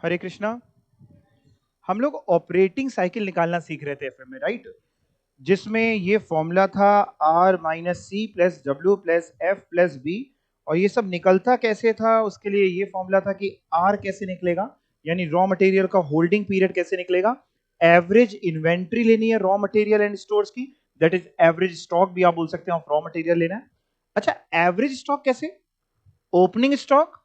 हरे कृष्णा। हम लोग operating cycle निकालना सीख रहे थे एफएम में, राइट? जिसमें ये फॉर्मूला था R minus C plus W plus F plus B. और ये सब निकलता कैसे था, उसके लिए ये फॉर्मूला था कि R कैसे निकलेगा, यानी रॉ मटेरियल का होल्डिंग पीरियड कैसे निकलेगा। एवरेज इन्वेंट्री लेनी है रॉ मटेरियल एंड स्टोर्स की, दैट इज एवरेज स्टॉक भी आप बोल सकते हैं ऑफ रॉ मटेरियल लेना है। अच्छा, एवरेज स्टॉक कैसे? Opening stock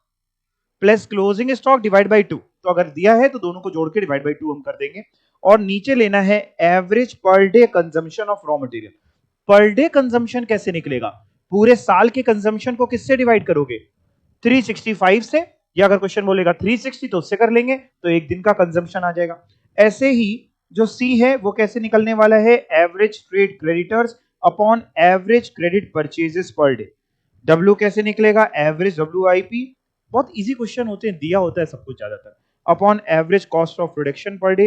plus closing stock divide by 2। तो अगर दिया है तो दोनों को जोड़ के डिवाइड बाई 2 हम कर देंगे। और नीचे लेना है average per day consumption of raw material. Per day consumption कैसे निकलेगा? पूरे साल के कंजम्पशन को किससे डिवाइड करोगे? 365 से। या अगर क्वेश्चन बोलेगा 360 तो उससे कर लेंगे, तो एक दिन का कंजम्पशन आ जाएगा। ऐसे ही जो सी है वो कैसे निकलने वाला है? Average trade creditors upon average credit purchases per day. W कैसे निकलेगा? Average W I P. बहुत इजी क्वेश्चन होते हैं, दिया होता है सब कुछ ज्यादातर। Upon average cost of production per day.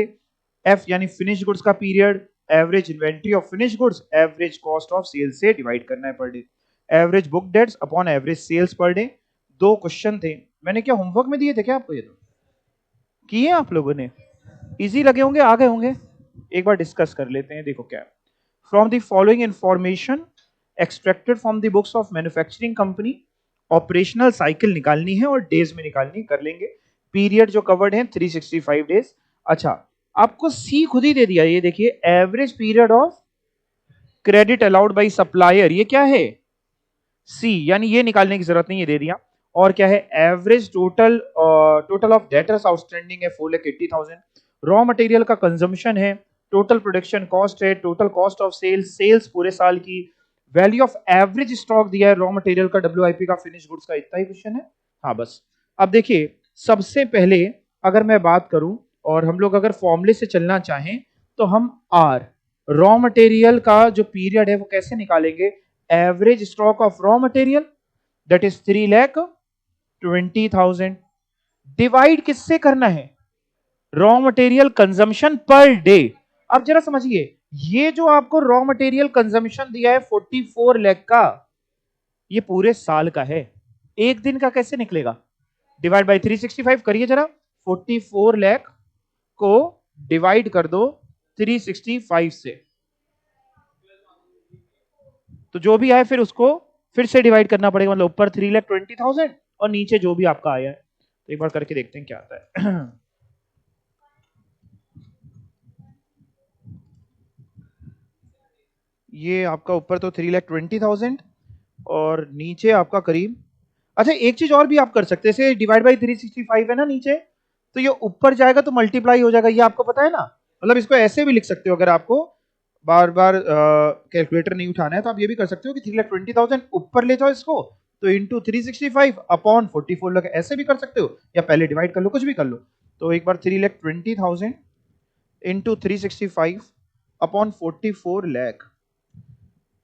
F यानी फिनिश गुड्स का period, average inventory of finish goods, average cost of sales से डिवाइड करना है per day. Average book debts upon average sales per day. दो question थे, मैंने क्या homework में दिए थे क्या आपको? ये तो किए आप लोगों ने, इजी लगे होंगे, आ गए होंगे। एक बार डिस्कस कर लेते हैं। देखो क्या, from the following information extracted from the books of manufacturing company, operational cycle निकालनी है और डेज में निकालनी, कर लेंगे। पीरियड जो कवर्ड है 365 डेज। अच्छा, आपको सी खुद ही दे दिया, ये देखिए average period of credit allowed by supplier, ये क्या है? सी, यानी ये निकालने की जरूरत नहीं, ये दे दिया। और क्या है? Average total of debtors outstanding है 4,80,000। रॉ मटेरियल का कंजम्पशन है, टोटल प्रोडक्शन कॉस्ट है, total cost of sales, sales पूरे साल की, वैल्यू ऑफ एवरेज स्टॉक दिया है रॉ मटेरियल का, डब्ल्यूआईपी का, फिनिश गुड्स का, इतना ही क्वेश्चन है। हाँ बस। अब देखिए, सबसे पहले अगर मैं बात करूं और हम लोग अगर फॉर्मूले से चलना चाहें तो हम आर, रॉ मटेरियल का जो पीरियड है वो कैसे निकालेंगे? Average stock of raw material that is 3,20,000 divide किससे करना है? Raw material consumption per day. अब जरा समझिए, ये जो आपको रॉ मटेरियल कंजम्पशन दिया है 44 लाख का, ये पूरे साल का है। एक दिन का कैसे निकलेगा? डिवाइड बाय 365 करिए जरा। 44 लाख को डिवाइड कर दो 365 से, तो जो भी आए फिर उसको फिर से डिवाइड करना पड़ेगा। मतलब ऊपर 3,20,000 और नीचे जो भी आपका आया है। तो एक बार करके देखते हैं क्या आता है। ये आपका ऊपर तो 3,20,000 और नीचे आपका करीब, अच्छा एक चीज और भी आप कर सकते हैं, जैसे डिवाइड बाई 365 है ना नीचे, तो ये ऊपर जाएगा तो मल्टीप्लाई हो जाएगा, ये आपको पता है ना। मतलब इसको ऐसे भी लिख सकते हो, अगर आपको बार बार कैलकुलेटर नहीं उठाना है तो आप ये भी कर सकते हो कि 3,20,000 ऊपर ले जाओ इसको, तो इंटू 365 अपॉन 44 लाख, ऐसे भी कर सकते हो, या पहले डिवाइड कर लो, कुछ भी कर लो। तो एक बार 3,20,000 इंटू 365 अपॉन 44 लाख,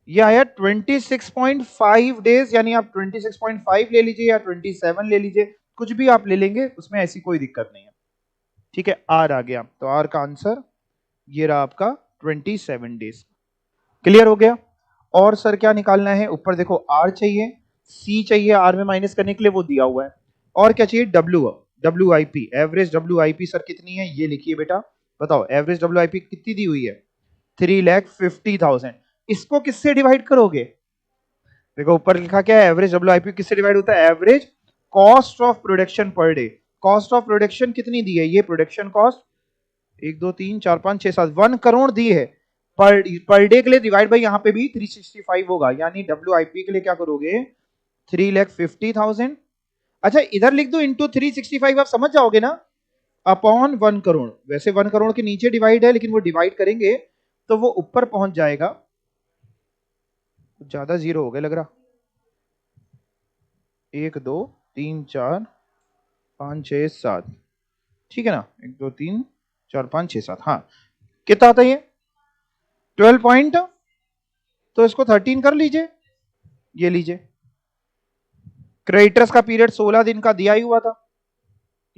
ये आया 26.5 डेज, यानी आप 26.5 ले लीजिए या 27 ले लीजिए, कुछ भी आप ले लेंगे, उसमें ऐसी कोई दिक्कत नहीं है। ठीक है, आर आ गया, तो आर का आंसर ये रहा आपका 27 डेज। क्लियर हो गया? और सर क्या निकालना है? ऊपर देखो आर चाहिए, सी चाहिए, आर में माइनस करने के लिए वो दिया हुआ है। और क्या चाहिए? W, W I P, average W I P sir कितनी है ये लिखिए बेटा। बताओ एवरेज डब्ल्यू आई पी कितनी दी हुई है? 3,50,000। इसको किससे डिवाइड करोगे? देखो ऊपर लिखा क्या है? एवरेज डब्ल्यू आई पी किससे डिवाइड होता है? Average cost of production per day. Cost of production कितनी दी है? ये प्रोडक्शन कॉस्ट 1 2 3 4 5 6 7 1 करोड़ दी है पर डे के लिए, डिवाइड बाई यहाँ पे भी 365 होगा, यानी डब्ल्यूआईपी के लिए क्या करोगे? 3,50,000। अच्छा इधर लिख दो इंटू 365, आप समझ जाओगे ना, अपॉन 1 करोड़। वैसे 1 करोड़ के नीचे डिवाइड है, लेकिन वो डिवाइड करेंगे तो वो ऊपर पहुंच जाएगा, ज्यादा जीरो हो गया लग रहा। 1 2 3 4 5 6 7, ठीक है ना? 1 2 3 4 5 6 7, हाँ। कितना आता है ये? 12 पॉइंट, तो इसको 13 कर लीजिए, ये लीजिए। क्रेडिटर्स का पीरियड 16 दिन का दिया ही हुआ था,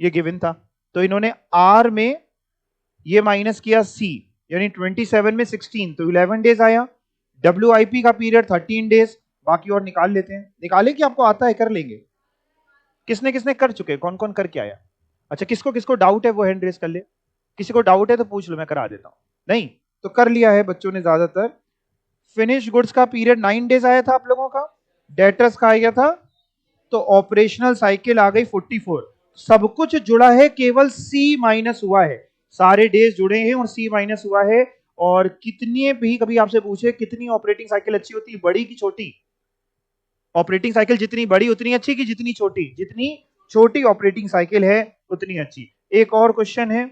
ये गिवन था, तो इन्होंने आर में ये माइनस किया सी, यानी 27 में 16 तो 11 डेज आया। डब्ल्यूआईपी का पीरियड 13 डेज, बाकी और निकाल लेते हैं। निकाले कि आपको आता है? कर लेंगे। किसने किसने कर चुके, कौन कौन करके आया? अच्छा, किसको किसको डाउट है वो हैंड रेस कर ले, किसी को डाउट है तो पूछ लो, मैं करा देता हूं। नहीं तो कर लिया है बच्चों ने ज्यादातर। फिनिश गुड्स का पीरियड 9 डेज आया था आप लोगों का, डेटर्स का आया था, तो ऑपरेशनल साइकिल आ गई 44। सब कुछ जुड़ा है, केवल सी माइनस हुआ है, सारे डेज जुड़े हैं और सी माइनस हुआ है। और कितनी भी कभी आपसे पूछे कितनी ऑपरेटिंग साइकिल अच्छी होती है, बड़ी की छोटी? ऑपरेटिंग साइकिल जितनी बड़ी उतनी अच्छी कि जितनी छोटी? जितनी छोटी ऑपरेटिंग साइकिल है उतनी अच्छी। एक और क्वेश्चन है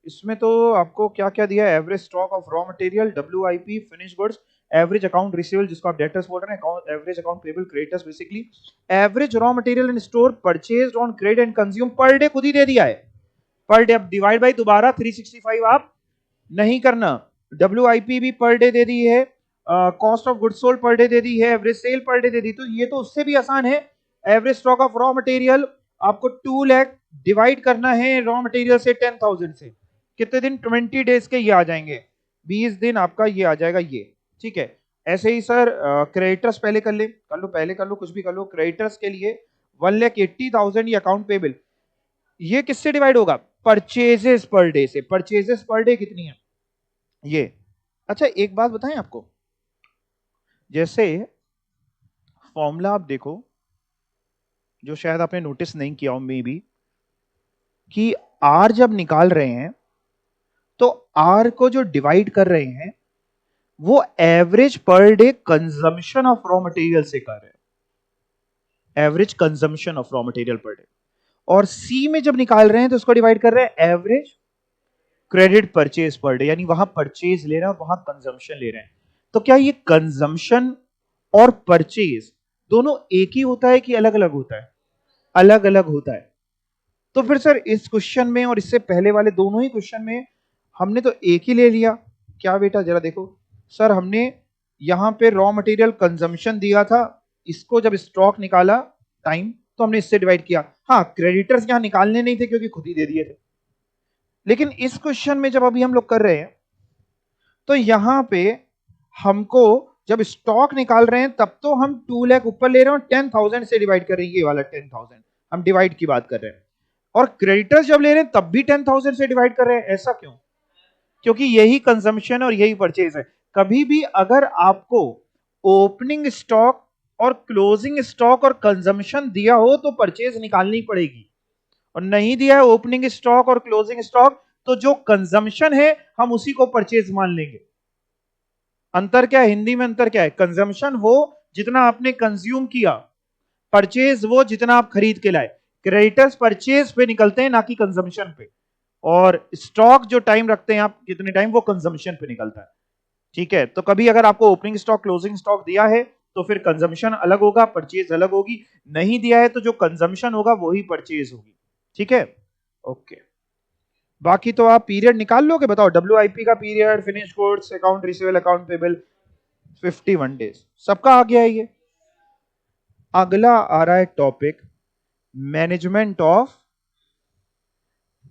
इसमें, तो आपको क्या क्या दिया है? Average stock of raw material, WIP, finish goods, average account receivable जिसको आप डेटर्स बोल रहे हैं, average account payable, creditors, basically average raw material in store purchased on credit and consume per day खुद ही दे दिया है, पर डे। अब divide by दोबारा 365 आप नहीं करना। WIP भी पर डे दे दी है, cost of goods sold per day दे दी है, एवरेज सेल पर डे दे दी, तो ये तो उससे भी आसान है। Average stock of raw material आपको 2 लाख डिवाइड करना है रॉ मटेरियल से 10,000 से, कितने दिन? 20 डेज के ये आ जाएंगे, 20 दिन आपका ये आ जाएगा ये। ठीक है, ऐसे ही सर क्रेडिटर्स पहले कर ले, कर लो पहले, कर लो कुछ भी कर लो। क्रेडिटर्स के लिए 1,80,000 ये अकाउंट पेबल, ये किससे डिवाइड होगा? परचेजेस पर डे से। परचेजेस पर डे कितनी है ये? अच्छा एक बात बताएं आपको, जैसे फॉर्मूला आप देखो, जो शायद आपने नोटिस नहीं किया हो मे बी, कि आर जब निकाल रहे हैं तो आर को जो डिवाइड कर रहे हैं वो average per day consumption of raw material से कर रहे हैं, average consumption of raw material per day. और सी में जब निकाल रहे हैं तो उसको डिवाइड कर रहे हैं average credit purchase per day, यानी वहां परचेज ले रहे हैं और वहां कंजम्पशन ले रहे हैं। तो क्या ये कंजम्पशन और परचेज दोनों एक ही होता है कि अलग अलग होता है? अलग अलग होता है। तो फिर सर इस क्वेश्चन में और इससे पहले वाले दोनों ही क्वेश्चन में हमने तो एक ही ले लिया। क्या बेटा जरा देखो, सर हमने यहां पे रॉ मटेरियल कंजम्पशन दिया था, इसको जब स्टॉक निकाला टाइम तो हमने इससे डिवाइड किया। हाँ क्रेडिटर्स यहां निकालने नहीं थे क्योंकि खुद ही दे दिए थे। लेकिन इस क्वेश्चन में जब अभी हम लोग कर रहे हैं तो यहां पे हमको जब स्टॉक निकाल रहे हैं तब तो हम 2 लाख ऊपर ले रहे हैं और 10,000 से डिवाइड कर रहे हैं, ये वाला 10,000 हम डिवाइड की बात कर रहे हैं। और क्रेडिटर्स जब ले रहे हैं तब भी 10,000 से डिवाइड कर रहे हैं, ऐसा क्यों? क्योंकि यही कंजम्पशन और यही परचेज है। कभी भी अगर आपको ओपनिंग स्टॉक और क्लोजिंग स्टॉक और कंजम्पशन दिया हो तो परचेज निकालनी पड़ेगी, और नहीं दिया है ओपनिंग स्टॉक और क्लोजिंग स्टॉक तो जो कंजम्पशन है हम उसी को परचेज मान लेंगे। अंतर क्या है हिंदी में? अंतर क्या है? कंजम्पशन वो जितना आपने कंज्यूम किया, परचेज वो जितना आप खरीद के लाए। क्रेडिटर्स परचेज पे निकलते हैं ना कि कंजम्पशन पे, और स्टॉक जो टाइम रखते हैं आप कितने टाइम, वो कंजम्पशन पे निकलता है। ठीक है, तो कभी अगर आपको ओपनिंग स्टॉक क्लोजिंग स्टॉक दिया है तो फिर कंजम्पशन अलग होगा, परचेज अलग होगी। नहीं दिया है तो जो कंजम्पशन होगा वही परचेज होगी। ठीक है, ओके। बाकी तो आप पीरियड निकाल लोगे, बताओ। WIP का period, finish goods, account receivable, account payable, 51 days सबका आ गया है ये। अगला आ रहा है टॉपिक मैनेजमेंट ऑफ।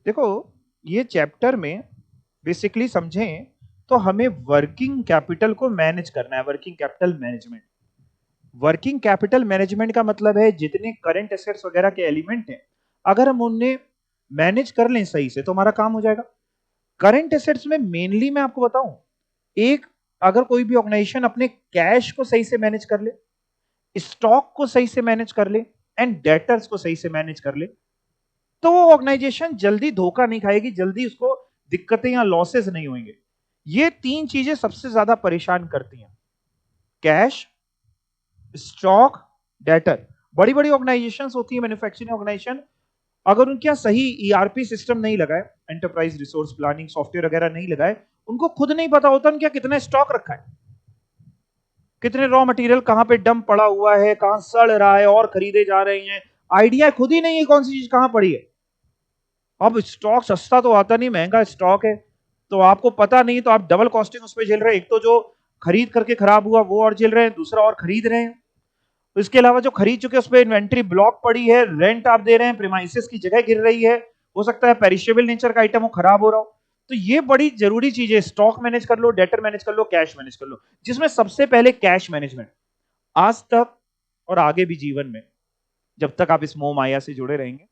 देखो ये चैप्टर में बेसिकली समझें तो हमें वर्किंग कैपिटल को मैनेज करना है, working capital management. Working capital management का मतलब है जितने करंट एसेट्स वगैरह के एलिमेंट हैं अगर हम उन्हें मैनेज कर लें सही से तो हमारा काम हो जाएगा। करंट एसेट्स में मेनली मैं आपको बताऊं, एक, अगर कोई भी ऑर्गेनाइजेशन अपने कैश को सही से मैनेज कर ले, स्टॉक को सही से मैनेज कर ले एंड डेटर्स को सही से मैनेज कर ले, तो वो ऑर्गेनाइजेशन जल्दी धोखा नहीं खाएगी, जल्दी उसको दिक्कतें या लॉसेस नहीं होंगे। ये तीन चीजें सबसे ज्यादा परेशान करती हैं, कैश, स्टॉक, डेटर। बड़ी बड़ी ऑर्गेनाइजेशंस होती है, मैन्युफैक्चरिंग ऑर्गेनाइजेशन, अगर उनके यहाँ सही ईआरपी सिस्टम नहीं लगाए, एंटरप्राइज रिसोर्स प्लानिंग सॉफ्टवेयर वगैरह नहीं लगाए, उनको खुद नहीं पता होता उनके कितना स्टॉक रखा है, कितने रॉ मटेरियल कहां पे डंप पड़ा हुआ है, कहां सड़ रहा है और खरीदे जा रहे हैं, आइडिया खुद ही नहीं है कौन सी चीज कहां पड़ी है। अब स्टॉक सस्ता तो आता नहीं, महंगा स्टॉक है, तो आपको पता नहीं, तो आप डबल कॉस्टिंग उस पर झेल रहे हैं। एक तो जो खरीद करके खराब हुआ वो और झेल रहे हैं, दूसरा और खरीद रहे हैं। तो इसके अलावा जो खरीद चुके उस पर इन्वेंट्री ब्लॉक पड़ी है, रेंट आप दे रहे हैं, प्रीमाइसेस की जगह गिर रही है, हो सकता है पेरिशेबल नेचर का आइटम हो, खराब हो रहा हो। तो ये बड़ी जरूरी चीज है, स्टॉक मैनेज कर लो, डेटर मैनेज कर लो, कैश मैनेज कर लो, जिसमें सबसे पहले कैश मैनेजमेंट। आज तक और आगे भी जीवन में जब तक आप इस मोह माया से जुड़े रहेंगे,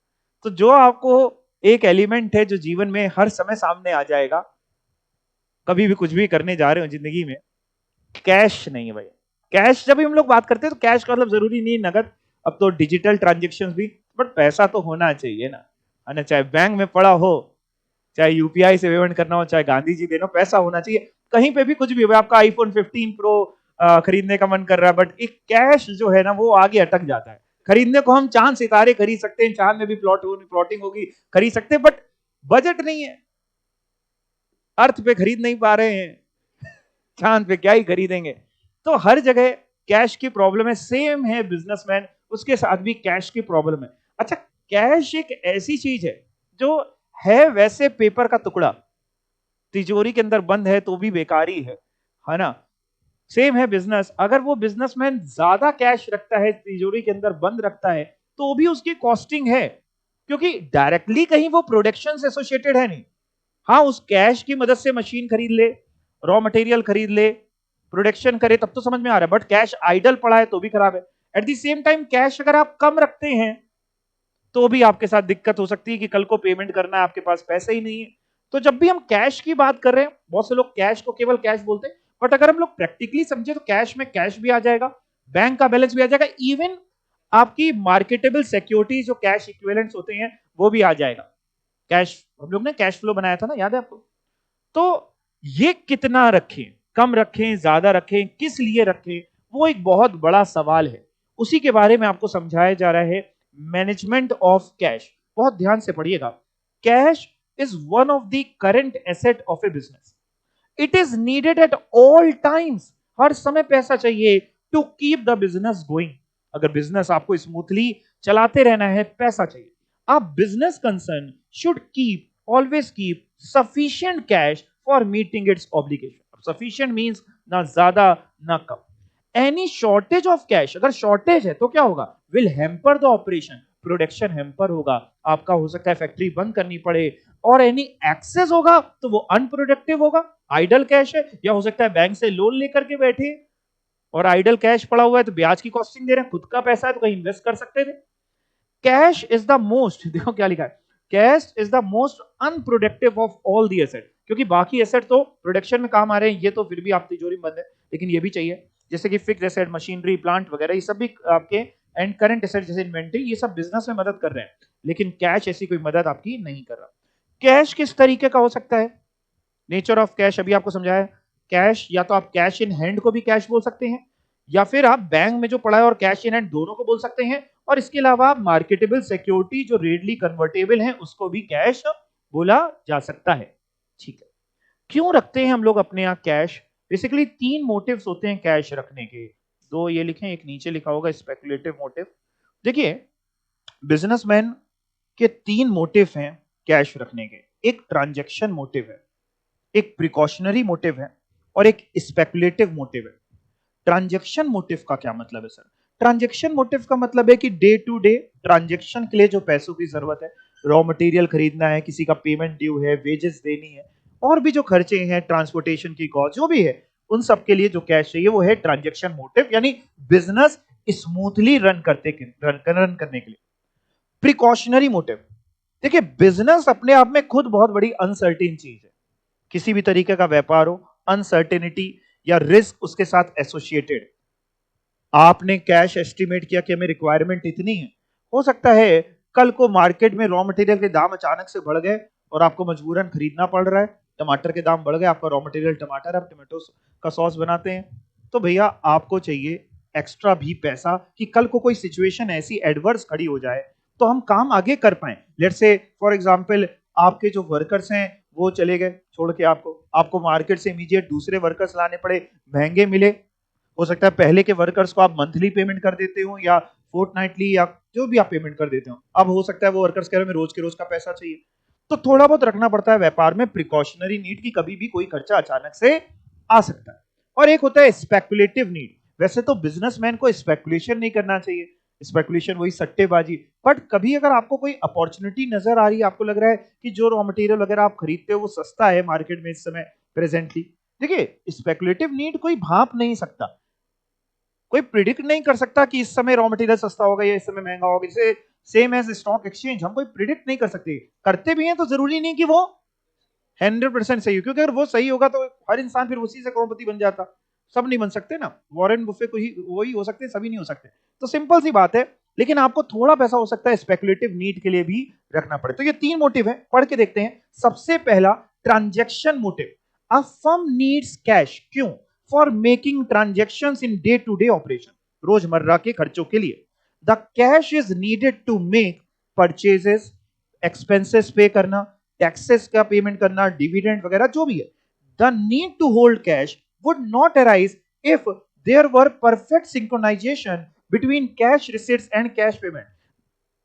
तो जो आपको एक एलिमेंट है जो जीवन में हर समय सामने आ जाएगा, कभी भी कुछ भी करने जा रहे हो जिंदगी में, कैश नहीं है भाई। कैश जब भी हम लोग बात करते हैं तो कैश का मतलब जरूरी नहीं नगद, अब तो डिजिटल ट्रांजेक्शन भी, बट पैसा तो होना चाहिए ना, है ना। चाहे बैंक में पड़ा हो, चाहे यूपीआई से पेमेंट करना हो, चाहे गांधी जी देना, पैसा होना चाहिए। कहीं पे भी कुछ भी हो, आपका आईफोन 15 प्रो खरीदने का मन कर रहा है, बट एक कैश जो है ना वो आगे अटक जाता है। खरीदने को हम चांद सितारे खरीद सकते हैं, चांद में भी प्लॉटिंग होगी, खरीद सकते हैं, बट बजट नहीं है, अर्थ पे खरीद नहीं पा रहे हैं, चांद पे क्या ही खरीदेंगे। तो हर जगह कैश की प्रॉब्लम है। सेम है बिजनेसमैन, उसके साथ भी कैश की प्रॉब्लम है। अच्छा, कैश एक ऐसी चीज है जो है वैसे पेपर का टुकड़ा, तिजोरी के अंदर बंद है तो भी बेकारी है ना। सेम है बिजनेस, अगर वो बिजनेसमैन ज्यादा कैश रखता है, तिजोरी के अंदर बंद रखता है, तो भी उसकी कॉस्टिंग है, क्योंकि डायरेक्टली कहीं वो प्रोडक्शन से एसोसिएटेड है नहीं। हाँ, उस कैश की मदद से मशीन खरीद ले, रॉ मटेरियल खरीद ले, प्रोडक्शन करे, तब तो समझ में आ रहा है, बट कैश आइडल पड़ा है तो भी खराब है। Eight the same time cash अगर आप कम रखते हैं तो भी आपके साथ दिक्कत हो सकती है कि कल को पेमेंट करना है, आपके पास पैसे ही नहीं है। तो जब भी हम कैश की बात कर रहे हैं, बहुत से लोग कैश को केवल कैश बोलते हैं, बट अगर हम लोग प्रैक्टिकली समझे तो कैश में कैश भी आ जाएगा, बैंक का बैलेंस भी आ जाएगा, इवन आपकी मार्केटेबल सिक्योरिटी जो कैश इक्विवेलेंट्स होते हैं वो भी आ जाएगा। कैश, हम लोग ने कैश फ्लो बनाया था ना, याद है आपको। तो ये कितना रखें, कम रखें, ज्यादा रखें, किस लिए रखें, वो एक बहुत बड़ा सवाल है। उसी के बारे में आपको समझाया जा रहा है, मैनेजमेंट ऑफ कैश। बहुत ध्यान से पढ़िएगा। Cash is one of the current asset of a business. It is needed at all times. हर समय पैसा चाहिए to keep the business going. अगर बिजनेस आपको स्मूथली चलाते रहना है, पैसा चाहिए। आप business concern should keep, always keep sufficient cash for meeting its obligation. Sufficient means ना ज्यादा ना कम। एनी शॉर्टेज ऑफ कैश, अगर शॉर्टेज है तो क्या होगा, will hamper the operation, production hamper होगा, आपका हो सकता है फैक्ट्री बंद करनी पड़े। और एनी एक्सेस होगा तो वो अनप्रोडक्टिव होगा, आइडल कैश है, या हो सकता है बैंक से लोन लेकर के बैठे और आइडल कैश पड़ा हुआ है तो ब्याज की कॉस्टिंग दे रहे हैं, खुद का पैसा है तो कहीं इन्वेस्ट कर सकते थे। कैश इज द मोस्ट, देखो क्या लिखा है, cash is the most unproductive of all the asset. क्योंकि बाकी एसेट तो प्रोडक्शन में काम आ रहे हैं, ये तो फिर भी आप तिजोरी में बंद है, लेकिन ये भी चाहिए, जैसे कि फिक्स एसेट, मशीनरी, प्लांट वगैरह, ये सब भी आपके एंड करंट एसेट जैसे इन्वेंट्री, ये सब बिजनेस में मदद कर रहे हैं, लेकिन कैश ऐसी कोई मदद आपकी नहीं कर रहा। कैश किस तरीके का हो सकता है, नेचर ऑफ कैश अभी आपको समझाया। कैश या तो आप कैश इन हैंड को भी कैश बोल सकते हैं, या फिर आप बैंक में जो पड़ा है और कैश इन हैंड दोनों को बोल सकते हैं, और इसके अलावा मार्केटेबल सिक्योरिटी जो रेडली कन्वर्टेबल है उसको भी कैश बोला जा सकता है। ठीक है, क्यों रखते हैं हम लोग अपने यहाँ कैश? बेसिकली तीन मोटिव्स होते हैं कैश रखने के, दो ये लिखें, एक नीचे लिखा होगा स्पेकुलेटिव मोटिव। देखिए, बिजनेसमैन के तीन मोटिव हैं कैश रखने के। एक ट्रांजैक्शन मोटिव है, एक प्रिकॉशनरी मोटिव है, और एक स्पेकुलेटिव मोटिव है। ट्रांजैक्शन मोटिव का क्या मतलब है सर? ट्रांजैक्शन मोटिव का मतलब है कि डे टू डे ट्रांजैक्शन के लिए जो पैसों की जरूरत है, रॉ मटेरियल खरीदना है, किसी का पेमेंट ड्यू है, वेजेस देनी है, और भी जो खर्चे हैं, ट्रांसपोर्टेशन की कॉस्ट जो भी है, उन सब के लिए जो कैश चाहिए वो है ट्रांजैक्शन मोटिव, यानी बिजनेस स्मूथली रन करने के लिए। प्रिकॉशनरी मोटिव, देखिए बिजनेस अपने आप में खुद बहुत बड़ी अनसर्टेन चीज है। किसी भी तरीके का व्यापार हो, अनसर्टेनिटी या रिस्क उसके साथ एसोसिएटेड। आपने कैश एस्टिमेट किया कि हमें रिक्वायरमेंट इतनी है, हो सकता है कल को मार्केट में रॉ मटेरियल के दाम अचानक से बढ़ गए और आपको मजबूरन खरीदना पड़ रहा है। टमाटर के दाम बढ़ गए, आपका रॉ मटेरियल टमाटर, आप टमाटो का सॉस बनाते हैं, तो भैया आपको चाहिए एक्स्ट्रा भी पैसा कि कल को कोई सिचुएशन ऐसी एडवर्स खड़ी हो जाए तो हम काम आगे कर पाए। लेट्स से फॉर एग्जांपल, आपके जो वर्कर्स हैं वो चले गए छोड़ के, आपको मार्केट से इमीडिएट दूसरे वर्कर्स लाने पड़े, महंगे मिले। हो सकता है पहले के वर्कर्स को आप मंथली पेमेंट कर देते हो या फोर्टनाइटली या जो भी आप पेमेंट कर देते हो, अब हो सकता है वो वर्कर्स कह रहे हैं रोज के रोज का पैसा चाहिए, तो थोड़ा बहुत रखना पड़ता है व्यापार में प्रिकॉशनरी नीड की कभी भी कोई खर्चा अचानक से आ सकता है। और एक होता है स्पेकुलेटिव नीड। वैसे तो बिजनेसमैन को स्पेकुलेशन नहीं करना चाहिए, स्पेकुलेशन वही सट्टेबाजी, बट कभी अगर आपको कोई अपॉर्चुनिटी नजर आ रही है, आपको लग रहा है कि जो रॉ मटेरियल वगैरह आप खरीदते हो वो सस्ता है मार्केट में इस समय प्रेजेंटली, देखिए स्पेकुलेटिव नीड कोई भाप नहीं सकता, कोई प्रिडिक्ट नहीं कर सकता कि इस समय रॉ मटेरियल सस्ता होगा या इस समय महंगा होगा। जैसे सेम एज स्टॉक एक्सचेंज, हम कोई प्रिडिक्ट नहीं कर सकते, करते भी हैं तो जरूरी नहीं कि वो 100% सही हो, क्योंकि अगर वो सही होगा तो हर इंसान फिर उसी से करोड़पति बन जाता। सब नहीं बन सकते ना, वॉरेन बुफे को ही वही हो सकते, सभी नहीं हो सकते। तो सिंपल सी बात है, लेकिन आपको थोड़ा पैसा हो सकता है स्पेकुलेटिव नीड के लिए भी रखना पड़े। तो ये 3 मोटिव है, पढ़ के देखते हैं। सबसे पहला, transaction motive. A firm needs cash, क्यों? For making transactions in day to day operation, रोजमर्रा के खर्चों के लिए। The cash is needed to make purchases, expenses पे करना, टैक्सेस का पेमेंट करना, डिविडेंड वगैरह जो भी है। The need to hold cash would not arise if there were perfect synchronization between cash receipts and cash payment.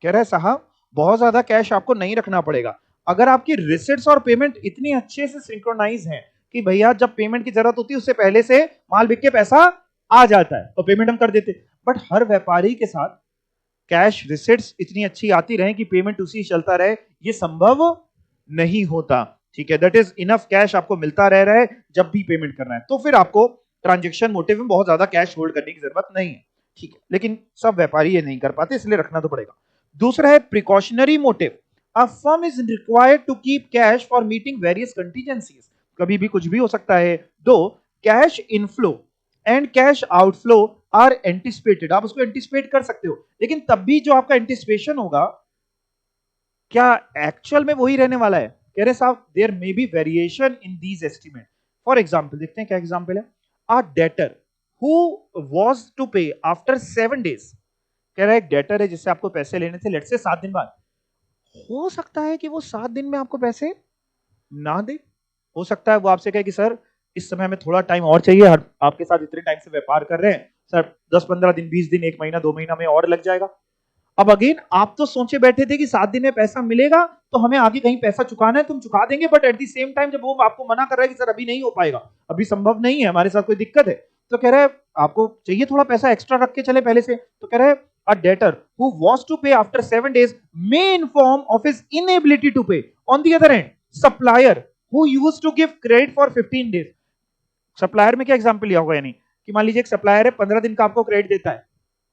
कह रहे साहब बहुत ज्यादा कैश आपको नहीं रखना पड़ेगा अगर आपकी रिसीट्स और पेमेंट इतनी अच्छे से सिंक्रोनाइज है कि भैया जब पेमेंट की जरूरत होती है उससे पहले से माल बिक के पैसा आ जाता है तो पेमेंट हम कर देते। बट हर व्यापारी के साथ कैश रिसीट्स इतनी अच्छी आती रहे कि पेमेंट उसी चलता रहे, ये संभव नहीं होता। ठीक है, दैट इज इनफ कैश आपको मिलता रह रहा है जब भी पेमेंट करना है, तो फिर आपको ट्रांजैक्शन मोटिव में बहुत ज्यादा कैश होल्ड करने की जरूरत नहीं है। ठीक है, लेकिन सब व्यापारी ये नहीं कर पाते, इसलिए रखना तो पड़ेगा। दूसरा है precautionary motive. A firm is required to keep cash for meeting various contingencies, कभी भी कुछ भी हो सकता है। दो, cash inflow and cash outflow are anticipated, आप उसको एंटिसिपेट कर सकते हो, लेकिन तब भी जो आपका एंटिसिपेशन होगा क्या एक्चुअल में वही रहने वाला है? कह रहे साहब there may be variation in these estimate. For example देखते हैं क्या एग्जांपल है। A debtor who was to pay after 7 days, कह रहा है एक डेटर है जिससे आपको पैसे लेने थे, लेट्स से 7 दिन बाद, हो सकता है कि वो 7 दिन में आपको पैसे ना दे। हो सकता है वो आपसे कहे कि सर इस समय हमें थोड़ा टाइम और चाहिए, आपके साथ इतने टाइम से व्यापार कर रहे हैं सर, 10-15 दिन, 20 दिन, 1 महीना, 2 महीना में और लग जाएगा। अब अगेन आप तो सोचे बैठे थे कि 7 दिन में पैसा मिलेगा तो हमें आगे कहीं पैसा चुकाना है, तुम चुका देंगे, but at the same time जब वो आपको मना कर रहा है कि सर अभी नहीं हो पाएगा, अभी संभव नहीं है, हमारे साथ कोई दिक्कत है, तो कह रहा है आपको चाहिए थोड़ा पैसा एक्स्ट्रा रख के चले पहले से, तो कह रहा है a debtor who was to pay after 7 days may inform of his inability to pay. On the other hand, supplier who used to give credit for 15 days, supplier में क्या एग्जांपल लिया होगा, यानी कि मान लीजिए एक सप्लायर है 15 दिन का आपको क्रेडिट देता है,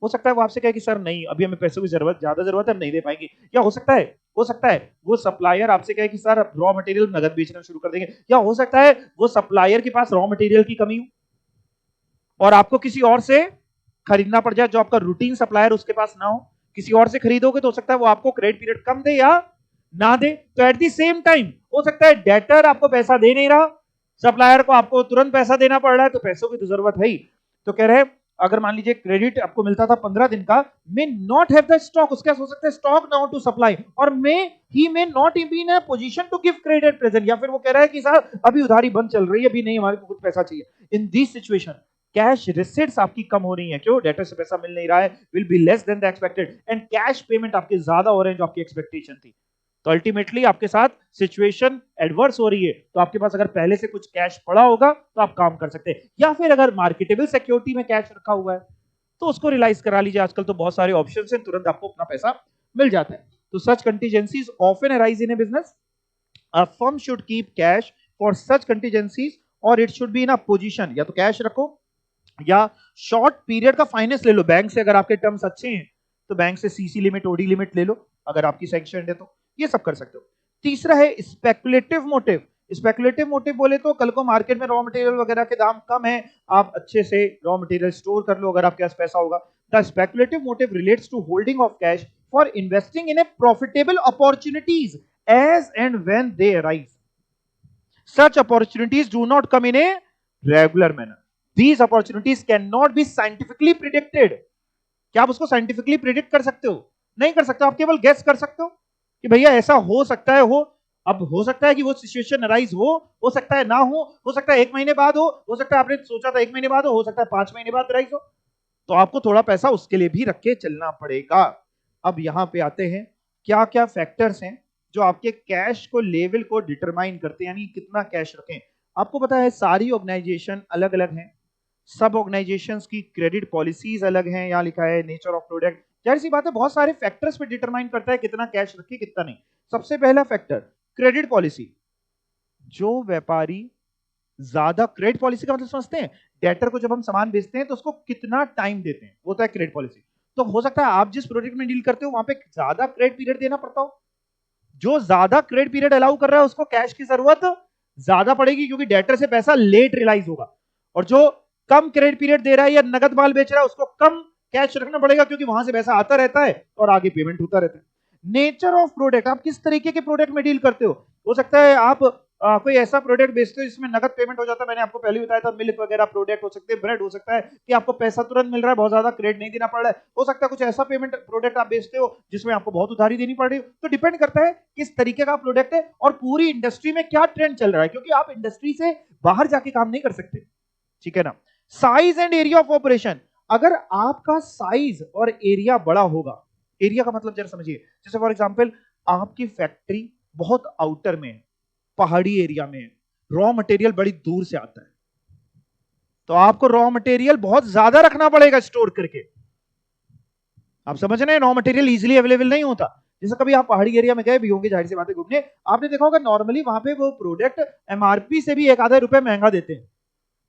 हो सकता है वो आपसे कहे कि सर नहीं अभी हमें पैसों की ज्यादा जरूरत है, हम नहीं दे पाएंगे। या हो सकता है वो सप्लायर आपसे कहे कि सर रॉ मटेरियल नगद बेचना शुरू कर देंगे। या हो सकता है वो सप्लायर के पास रॉ मटेरियल की कमी हो और आपको किसी और से खरीदना पड़ जाए, जो आपका रूटीन सप्लायर उसके पास ना हो, किसी और से खरीदोगे तो हो सकता है वो आपको क्रेडिट पीरियड कम दे या ना दे। तो एट द सेम टाइम हो सकता है डेटर आपको पैसा दे नहीं रहा, सप्लायर को आपको तुरंत पैसा देना पड़ रहा है, तो पैसों की तो जरूरत है ही। तो कह रहे अगर मान लीजिए क्रेडिट आपको मिलता था 15 दिन का, may not have the stock, उसका हो सकता है स्टॉक नाउ टू सप्लाई, और he may not be in a position to give credit present, या फिर वो कह रहा है कि सर अभी उधारी बंद चल रही है, अभी नहीं, हमारे को कुछ पैसा चाहिए। In this situation cash receipts आपकी कम हो रही है, क्यों? डेटर से पैसा मिल नहीं रहा है, will be less than the expected, and cash payment आपके ज्यादा हो रहे हैं जो आपकी एक्सपेक्टेशन थी। तो अल्टीमेटली आपके साथ सिचुएशन एडवर्स हो रही है, तो आपके पास अगर पहले से कुछ कैश पड़ा होगा तो आप काम कर सकते हैं, या फिर अगर मार्केटेबल सिक्योरिटी में कैश रखा हुआ है तो उसको रियलाइज करा लीजिए, आजकल तो बहुत सारे ऑप्शन हैं, तुरंत आपको अपना पैसा मिल जाता है। तो such contingencies often arise in a business, a firm should keep cash for such contingencies, और it should be in a position, या तो कैश रखो या शॉर्ट पीरियड का फाइनेंस ले लो बैंक से, अगर आपके टर्म्स अच्छे हैं तो बैंक से सीसी लिमिट, ओडी लिमिट ले लो अगर आपकी सैंक्शन है तो, ये सब कर सकते हो। तीसरा है स्पेकुलेटिव मोटिव। स्पेकुलेटिव मोटिव बोले तो कल को मार्केट में रॉ मटेरियल वगैरह के दाम कम है, आप अच्छे से रॉ मटेरियल स्टोर कर लो अगर आपके पास पैसा होगा। The speculative motive relates to holding of cash for investing in a profitable opportunities as and when they arise. Such opportunities do not come in a regular manner. These opportunities cannot be scientifically predicted. क्या आप उसको scientifically predict कर सकते हो? नहीं कर सकते, आप केवल गेस कर सकते हो कि भैया ऐसा हो सकता है, अब हो सकता है कि वो सिचुएशन अराइज हो सकता है ना हो सकता है 1 महीने बाद हो सकता है आपने सोचा था 1 महीने बाद हो सकता है 5 महीने बाद अराइज हो, तो आपको थोड़ा पैसा उसके लिए भी रख के चलना पड़ेगा। अब यहां पे आते हैं क्या क्या फैक्टर्स हैं जो आपके कैश को लेवल को डिटरमाइन करते हैं, यानी कितना कैश रखें। आपको पता है सारी ऑर्गेनाइजेशन अलग अलग हैं, सब ऑर्गेनाइजेशंस की क्रेडिट पॉलिसीज अलग हैं, यहाँ लिखा है नेचर ऑफ प्रोडक्ट, जाहिर सी बात है बहुत सारे फैक्टर्स पे डिटरमाइन करता है कितना कैश रखे कितना नहीं। सबसे पहला फैक्टर क्रेडिट पॉलिसी। जो व्यापारी ज्यादा, क्रेडिट पॉलिसी का मतलब समझते हैं, डेटर को जब हम सामान बेचते हैं तो उसको कितना टाइम देते हैं, वो होता है क्रेडिट पॉलिसी। तो हो सकता है आप जिस प्रोडक्ट में डील करते हो वहां पे ज्यादा क्रेडिट पीरियड देना पड़ता हो। जो ज्यादा क्रेडिट पीरियड अलाउ कर रहा है उसको कैश की जरूरत ज्यादा पड़ेगी, क्योंकि डेटर से पैसा लेट रियलाइज होगा। और जो कम क्रेडिट पीरियड दे रहा है या नगद माल बेच रहा है उसको कम कैश रखना पड़ेगा, क्योंकि वहां से पैसा आता रहता है और आगे पेमेंट होता रहता है। नेचर ऑफ प्रोडक्ट, आप किस तरीके के प्रोडक्ट में डील करते हो सकता है आप कोई ऐसा प्रोडक्ट बेचते हो जिसमें नगद पेमेंट हो जाता है, मैंने आपको पहले ही बताया था, मिल्क वगैरह प्रोडक्ट हो सकते हैं, ब्रेड हो सकता है कि आपको पैसा तुरंत मिल रहा है, बहुत ज्यादा क्रेडिट नहीं देना पड़ रहा है। हो सकता है कुछ ऐसा पेमेंट प्रोडक्ट आप बेचते हो जिसमें आपको बहुत उधारी देनी पड़ रही हो। तो डिपेंड करता है किस तरीके का प्रोडक्ट है और पूरी इंडस्ट्री में क्या ट्रेंड चल रहा है, क्योंकि आप इंडस्ट्री से बाहर जाके काम नहीं कर सकते, ठीक है ना। Size and area of operation, अगर आपका साइज और एरिया बड़ा होगा, एरिया का मतलब जरा समझिए, जैसे फॉर एग्जांपल आपकी फैक्ट्री बहुत आउटर में है, पहाड़ी एरिया में है, रॉ मटेरियल बड़ी दूर से आता है, तो आपको रॉ मटेरियल बहुत ज्यादा रखना पड़ेगा स्टोर करके। आप समझ रहे हैं, रॉ मटेरियल इजीली अवेलेबल नहीं होता। जैसे कभी आप पहाड़ी एरिया में गए भी होंगे, जाहिर सी बात है घूमने, आपने देखा होगा नॉर्मली वहां पे वो प्रोडक्ट एमआरपी से भी एक आधा रुपए महंगा देते हैं।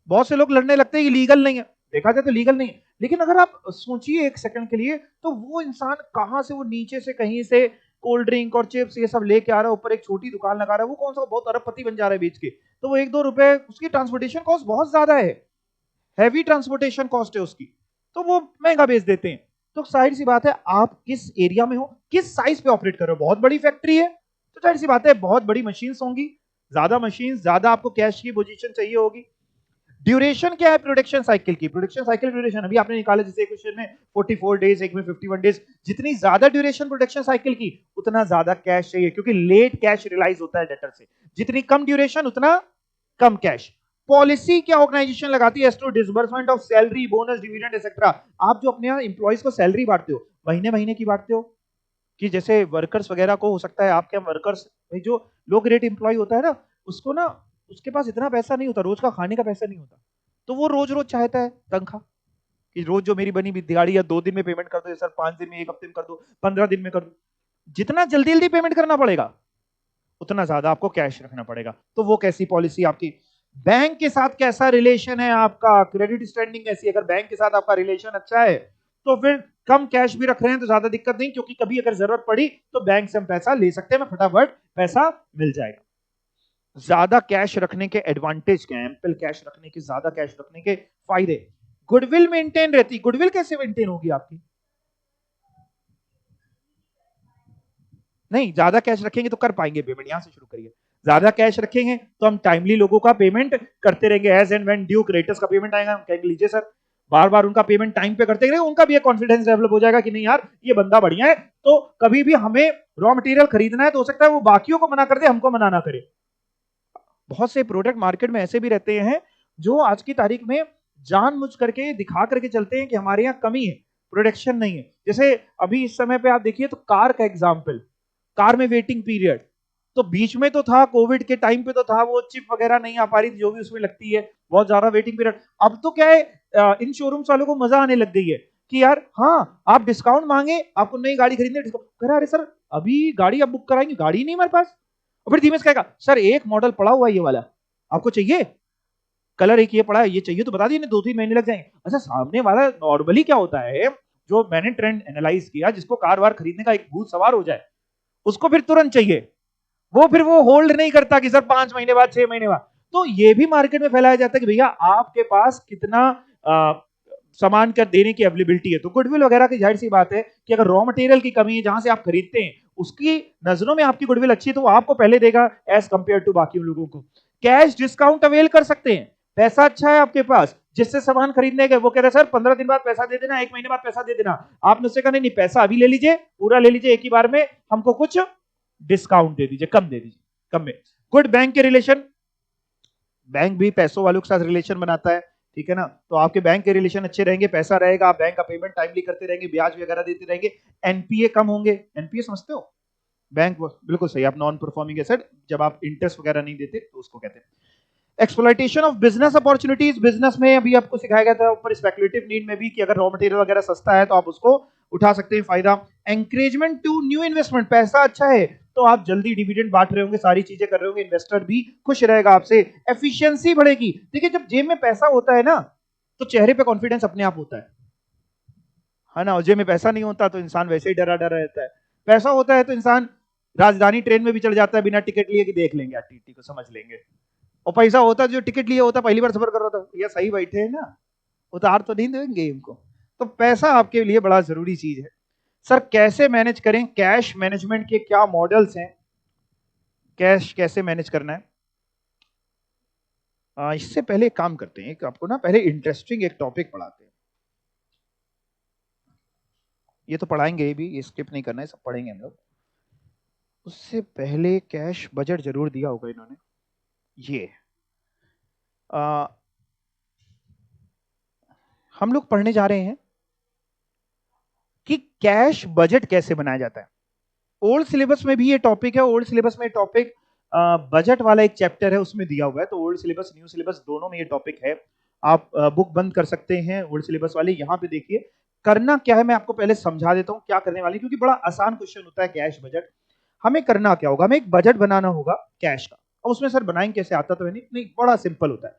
बहुत से लोग लड़ने लगते हैं कि लीगल नहीं है, देखा जाए तो लीगल नहीं है, लेकिन अगर आप सोचिए एक सेकंड के लिए, तो वो इंसान कहां से, वो नीचे से कहीं से कोल्ड ड्रिंक और चिप्स ये सब लेके आ रहा है, ऊपर एक छोटी दुकान लगा रहा है, वो कौन सा बहुत अरबपति बन जा रहा है बेच के, तो वो एक दो रुपए, उसकी ट्रांसपोर्टेशन कॉस्ट बहुत ज्यादा है, हैवी ट्रांसपोर्टेशन कॉस्ट है उसकी, तो वो महंगा बेच देते हैं। तो जाहिर सी बात है आप किस एरिया में हो, किस साइज पे ऑपरेट कर रहे हो, बहुत बड़ी फैक्ट्री है तो जाहिर सी बात है बहुत बड़ी मशीन होंगी, ज्यादा मशीन, ज्यादा आपको कैश की पोजीशन चाहिए होगी। ड्यूरेशन क्या है प्रोडक्शन साइकिल की, प्रोडक्शन साइकिल ड्यूरेशन अभी आपने निकाला, जैसे क्वेश्चन में 44 डेज, एक में 51 डेज, जितनी ज्यादा ड्यूरेशन प्रोडक्शन साइकिल की उतना ज्यादा कैश चाहिए, क्योंकि लेट कैश रियलाइज होता है डेटर से, जितनी कम ड्यूरेशन उतना कम कैश। पॉलिसी क्या ऑर्गेनाइजेशन लगाती है as to disbursement of salary, bonus, dividend etcetera. आप जो अपने एम्प्लॉइज को सैलरी बांटते हो, महीने महीने की बांटते हो, कि जैसे वर्कर्स वगैरह को हो सकता है आपके वर्कर्स, जो लो ग्रेड एम्प्लॉय होता है ना, उसको ना उसके पास इतना पैसा नहीं होता, रोज का खाने का पैसा नहीं होता, तो वो रोज रोज चाहता है तनख्वाह, कि रोज जो मेरी बनी दिहाड़ी या 2 दिन में पेमेंट कर दो, सर 5 दिन में, 1 हफ्ते में कर दो, 15 दिन में कर दो। जितना जल्दी जल्दी पेमेंट करना पड़ेगा उतना ज्यादा आपको कैश रखना पड़ेगा। तो वो कैसी पॉलिसी आपकी, बैंक के साथ कैसा रिलेशन है आपका, क्रेडिट स्टैंडिंग कैसी, अगर बैंक के साथ आपका रिलेशन अच्छा है तो फिर कम कैश भी रख रहे हैं तो ज्यादा दिक्कत नहीं, क्योंकि कभी अगर जरूरत पड़ी तो बैंक से हम पैसा ले सकते हैं, फटाफट पैसा मिल जाएगा। ज्यादा कैश रखने के एडवांटेज क्या है, एम्पल कैश रखने के, ज्यादा कैश रखने के फायदे, गुडविल मेंटेन रहती, गुडविल कैसे मेंटेन होगी आपकी, नहीं ज्यादा कैश रखेंगे तो कर पाएंगे पेमेंट, यहां से शुरू करिए। ज्यादा कैश रखेंगे तो हम टाइमली लोगों का पेमेंट करते रहेंगे, as and when due creditors का पेमेंट आएगा हम कहेंगे लीजिए सर, बार बार उनका पेमेंट टाइम पे करते रहेंगे, उनका भी एक कॉन्फिडेंस डेवलप हो जाएगा कि नहीं यार ये बंदा बढ़िया है, तो कभी भी हमें रॉ मटेरियल खरीदना है तो हो सकता है वो बाकियों को मना कर दे, हमको मना ना करे। बहुत से प्रोडक्ट मार्केट में ऐसे भी रहते हैं जो आज की तारीख में जानबूझ करके दिखा करके चलते हैं कि हमारे यहाँ कमी है, प्रोडक्शन नहीं है। जैसे अभी इस समय पे आप देखिए तो कार का एग्जाम्पल, कार में वेटिंग पीरियड, तो बीच में तो था कोविड के टाइम पे तो था, वो चिप वगैरह नहीं आ पा रही थी जो भी उसमें लगती है, बहुत ज्यादा वेटिंग पीरियड। अब तो क्या है, इन शोरूम्स वालों को मजा आने लग गई है कि यार हाँ आप डिस्काउंट मांगे, आपको नई गाड़ी खरीदनी, डिस्काउंट करा, अरे सर अभी गाड़ी आप बुक कराएंगे, गाड़ी नहीं हमारे पास। और फिर धीमे से कहेगा सर एक मॉडल पड़ा हुआ है ये वाला, आपको चाहिए, कलर एक ये पड़ा है, ये चाहिए तो बता दिए, 2-3 महीने लग जाएंगे। अच्छा सामने वाला नॉर्मली क्या होता है, जो मैंने ट्रेंड एनालाइज किया, जिसको कार वार खरीदने का एक भूत सवार हो जाए उसको फिर तुरंत चाहिए, वो फिर वो होल्ड नहीं करता कि सर 5 महीने बाद, 6 महीने बाद। तो ये भी मार्केट में फैलाया जाता है कि भैया आपके पास कितना सामान कर देने की अवेलेबिलिटी है। तो गुडविल वगैरह की जाहिर सी बात है कि अगर रॉ मटेरियल की कमी है जहां से आप खरीदते हैं, उसकी नजरों में आपकी गुडविल अच्छी है तो वो आपको पहले देगा एज कंपेयर टू बाकी लोगों को। कैश डिस्काउंट अवेल कर सकते हैं, पैसा अच्छा है आपके पास, जिससे सामान खरीदने गए वो कह रहे सर 15 दिन बाद पैसा दे देना, 1 महीने बाद पैसा दे देना, आपने उससे कहा नहीं पैसा अभी ले लीजिए, पूरा ले लीजिए एक ही बार में, हमको कुछ डिस्काउंट दे दीजिए, कम दे दीजिए, कम में। गुड बैंक के रिलेशन, बैंक भी पैसों वालों के साथ रिलेशन बनाता है, ठीक है ना, तो आपके बैंक के रिलेशन अच्छे रहेंगे, पैसा रहेगा, आप बैंक का पेमेंट टाइमली करते रहेंगे, ब्याज वगैरह देते रहेंगे, एनपीए कम होंगे, एनपीए समझते हो, बैंक, बिल्कुल सही, आप नॉन परफॉर्मिंग एसेट, जब आप इंटरेस्ट वगैरह नहीं देते तो उसको कहते हैं। Exploitation of business opportunities, business में अभी आपको सिखाया गया था ऊपर स्पेकुलेटिव नीड में भी कि अगर रॉ मटेरियल वगैरह सस्ता है तो आप उसको उठा सकते हैं फायदा। एंकरेजमेंट टू न्यू इन्वेस्टमेंट, पैसा अच्छा है तो आप जल्दी डिविडेंड बांट रहे होंगे, सारी चीजें कर रहे होंगे, इन्वेस्टर भी खुश रहेगा आपसे। एफिशिएंसी बढ़ेगी, देखिए जब जेब में पैसा होता है ना तो चेहरे पे कॉन्फिडेंस अपने आप होता है, है ना। और जेब में पैसा नहीं होता तो इंसान वैसे ही डरा डरा रहता है। पैसा होता है तो इंसान राजधानी ट्रेन में भी चढ़ जाता है बिना टिकट लिए कि देख लेंगे टीटी को, समझ लेंगे। और पैसा होता है जो टिकट लिए होता, पहली बार सफर कर रहा था, ये सही बैठे हैं ना, उतार तो नहीं देंगे इनको। तो पैसा आपके लिए बड़ा जरूरी चीज है। सर कैसे मैनेज करें, कैश मैनेजमेंट के क्या मॉडल्स हैं, कैश कैसे मैनेज करना है। इससे पहले एक काम करते हैं, आपको ना पहले इंटरेस्टिंग एक टॉपिक पढ़ाते हैं। ये तो पढ़ाएंगे भी, ये स्किप नहीं करना है, सब पढ़ेंगे हम लोग। उससे पहले कैश बजट जरूर दिया होगा इन्होंने। ये हम लोग पढ़ने जा रहे हैं कि कैश बजट कैसे बनाया जाता है। ओल्ड सिलेबस में भी ये टॉपिक है, ओल्ड सिलेबस में टॉपिक बजट वाला एक चैप्टर है उसमें दिया हुआ है। तो ओल्ड सिलेबस न्यू सिलेबस दोनों में ये टॉपिक है। आप बुक बंद कर सकते हैं ओल्ड सिलेबस वाले। यहाँ पे देखिए करना क्या है, मैं आपको पहले समझा देता हूँ क्या करने वाले, क्योंकि बड़ा आसान क्वेश्चन होता है कैश बजट। हमें करना क्या होगा, हमें एक बजट बनाना होगा कैश का। अब उसमें सर बनाएंगे कैसे, आता तो है नहीं, नहीं बड़ा सिंपल होता है।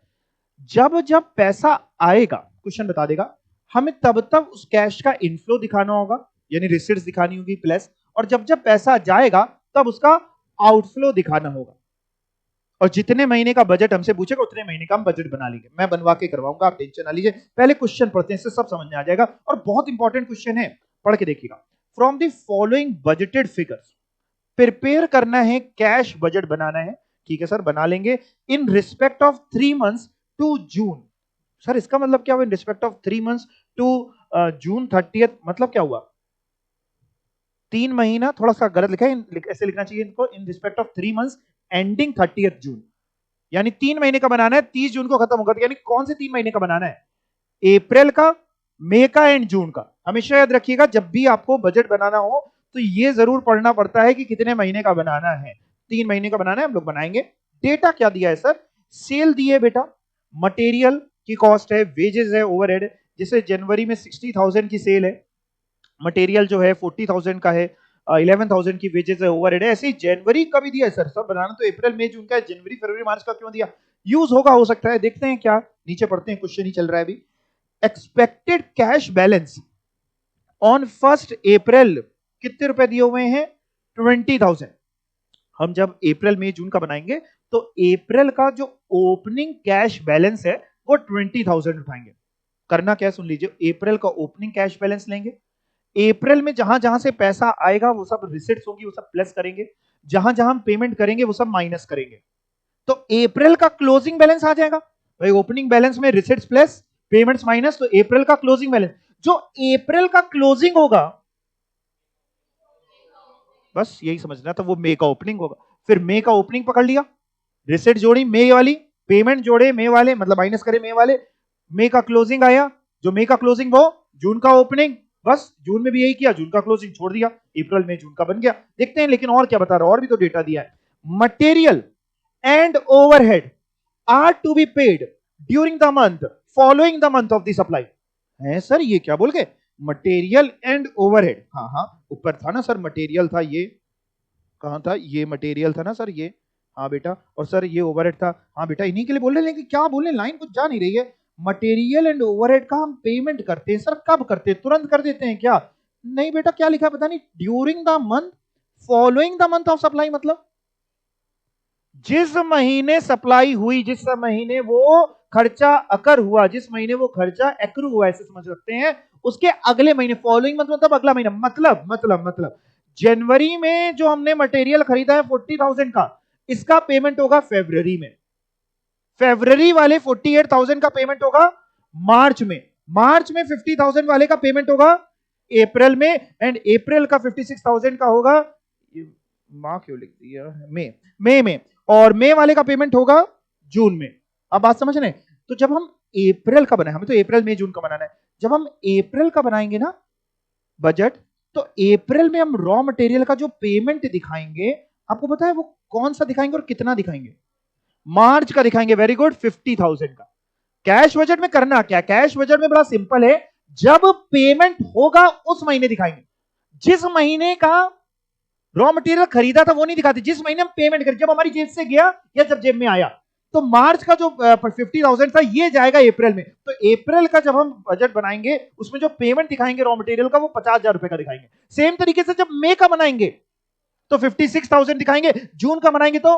जब जब पैसा आएगा, क्वेश्चन बता देगा, हमें तब तब उस कैश का इनफ्लो दिखाना होगा, यानी रिसीट्स दिखानी होगी प्लस, और जब जब पैसा जाएगा तब उसका आउटफ्लो दिखाना होगा। और जितने महीने का बजट हमसे पूछेगा उतने महीने का हम बजट बना लेंगे। मैं बनवा के करवाऊंगा, आप टेंशन ना लीजिए। पहले क्वेश्चन पढ़ते हैं, इससे सब समझ में आ जाएगा। और बहुत इंपॉर्टेंट क्वेश्चन है, पढ़ के देखिएगा। From the following budgeted figures, prepare करना है, कैश बजट बनाना है। ठीक है सर, बना लेंगे। In respect of 3 months to June. Sir इसका मतलब क्या हुआ, in respect of 3 months to June 30th, मतलब क्या हुआ, 3 महीना, थोड़ा सा गलत लिखा है, ऐसे लिखना चाहिए इनको, इन respect of 3 months ending 30th जून। यानी 3 महीने का बनाना है, 30 जून को खत्म होगा। यानी कौन से 3 महीने का बनाना है, अप्रैल का, मई का एंड जून का। हमेशा याद रखिएगा जब भी आपको बजट बनाना हो तो ये जरूर पढ़ना पड़ता है कि कितने महीने का बनाना है। 3 महीने का बनाना है, हम लोग बनाएंगे। डेटा क्या दिया है सर, सेल दी है बेटा, मटेरियल की कॉस्ट है, वेजेस है, ओवरहेड। जैसे जनवरी में 60,000 की सेल है, मटेरियल जो है 40,000 का है, 11,000 की वेजेस है, ओवरहेड है। ऐसे ही जनवरी का भी दिया है सर, सब बनाना तो अप्रैल मई जून का है, जनवरी फरवरी मार्च का क्यों दिया, यूज होगा, हो सकता है। देखते हैं क्या, नीचे पढ़ते हैं, क्वेश्चन ही चल रहा है अभी। एक्सपेक्टेड कैश बैलेंस ऑन 1 अप्रैल कितने रुपए दिए हुए हैं, 20,000। हम जब अप्रैल मई जून का बनाएंगे तो अप्रैल का जो ओपनिंग कैश बैलेंस है वो 20,000 उठाएंगे। करना क्या है सुन लीजिए, अप्रैल का ओपनिंग कैश बैलेंस लेंगे, अप्रैल में जहां जहां से पैसा आएगा वो सब रिसिट्स होगी, वो सब प्लस करेंगे, जहां जहां हम पेमेंट करेंगे वो सब माइनस करेंगे। तो अप्रैल का क्लोजिंग बैलेंस आ जाएगा भाई, ओपनिंग बैलेंस में रिसिट्स प्लस पेमेंट्स माइनस, तो अप्रैल का क्लोजिंग बैलेंस, जो अप्रैल का क्लोजिंग होगा, बस यही समझना था, वो मई का ओपनिंग होगा। फिर मई का ओपनिंग पकड़ लिया, रिसिट जोड़ी मई वाली, पेमेंट जोड़े मई वाले, मतलब माइनस करे मई वाले, मई का क्लोजिंग आया, जो मई का क्लोजिंग वो जून का ओपनिंग, बस जून में भी यही किया, जून का क्लोजिंग छोड़ दिया, अप्रैल में जून का बन गया। देखते हैं लेकिन और क्या बता रहा है, और भी तो डेटा दिया है। Material and overhead are to be paid during the month following the month of the supply. है सर ये क्या बोल गए, मटेरियल एंड ओवरहेड, हाँ हाँ ऊपर था ना सर, मटेरियल था, ये कहां था, ये मटेरियल था ना सर ये, हाँ बेटा, और सर ये ओवरहेड था, हाँ बेटा, इन्हीं के लिए बोल रहे हैं, लेकिन क्या बोल रहे हैं, लाइन कुछ जा नहीं रही है। मटेरियल एंड ओवरहेड का हम पेमेंट करते हैं सर, कब करते हैं, तुरंत कर देते हैं क्या, नहीं बेटा, क्या लिखा है पता नहीं, during the month following the month of supply, मतलब जिस महीने सप्लाई हुई, जिस महीने वो खर्चा अकर हुआ, जिस महीने वो खर्चा एक्रू हुआ, ऐसे समझ सकते हैं, उसके अगले महीने, फॉलोइंग मतलब अगला महीना, मतलब जनवरी में जो हमने मटेरियल खरीदा है 40,000 का, इसका पेमेंट होगा फरवरी में, फरवरी वाले 48,000 का पेमेंट होगा मार्च में, मार्च में 50,000 वाले का पेमेंट होगा अप्रैल में, एंड अप्रैल का 56,000 का होगा, मां क्यों लिख दिया, मई में, और मई वाले का पेमेंट होगा जून में। अब बात समझ रहे हैं, तो जब हम अप्रैल का बनाए, हमें तो अप्रैल मई जून का बनाना है, जब हम अप्रैल का बनाएंगे ना बजट, तो अप्रैल में हम रॉ मटेरियल का जो पेमेंट दिखाएंगे, आपको पता है वो कौन सा दिखाएंगे और कितना दिखाएंगे, मार्च का दिखाएंगे, वेरी गुड, 50,000 का। कैश बजट में करना क्या, कैश बजट में बड़ा सिंपल है, जब पेमेंट होगा उस महीने दिखाएंगे, जिस महीने का रॉ मटेरियल खरीदा था वो नहीं दिखाते, जिस महीने हम पेमेंट करें, जब हमारी जेब से गया या जब जेब में आया, तो मार्च का जो 50,000 था ये जाएगा अप्रैल में। तो अप्रैल का जब हम बजट बनाएंगे उसमें जो पेमेंट दिखाएंगे रॉ मटेरियल का वो 50,000 रुपए का दिखाएंगे। सेम तरीके से जब मई का बनाएंगे तो 56,000 दिखाएंगे, जून का बनाएंगे तो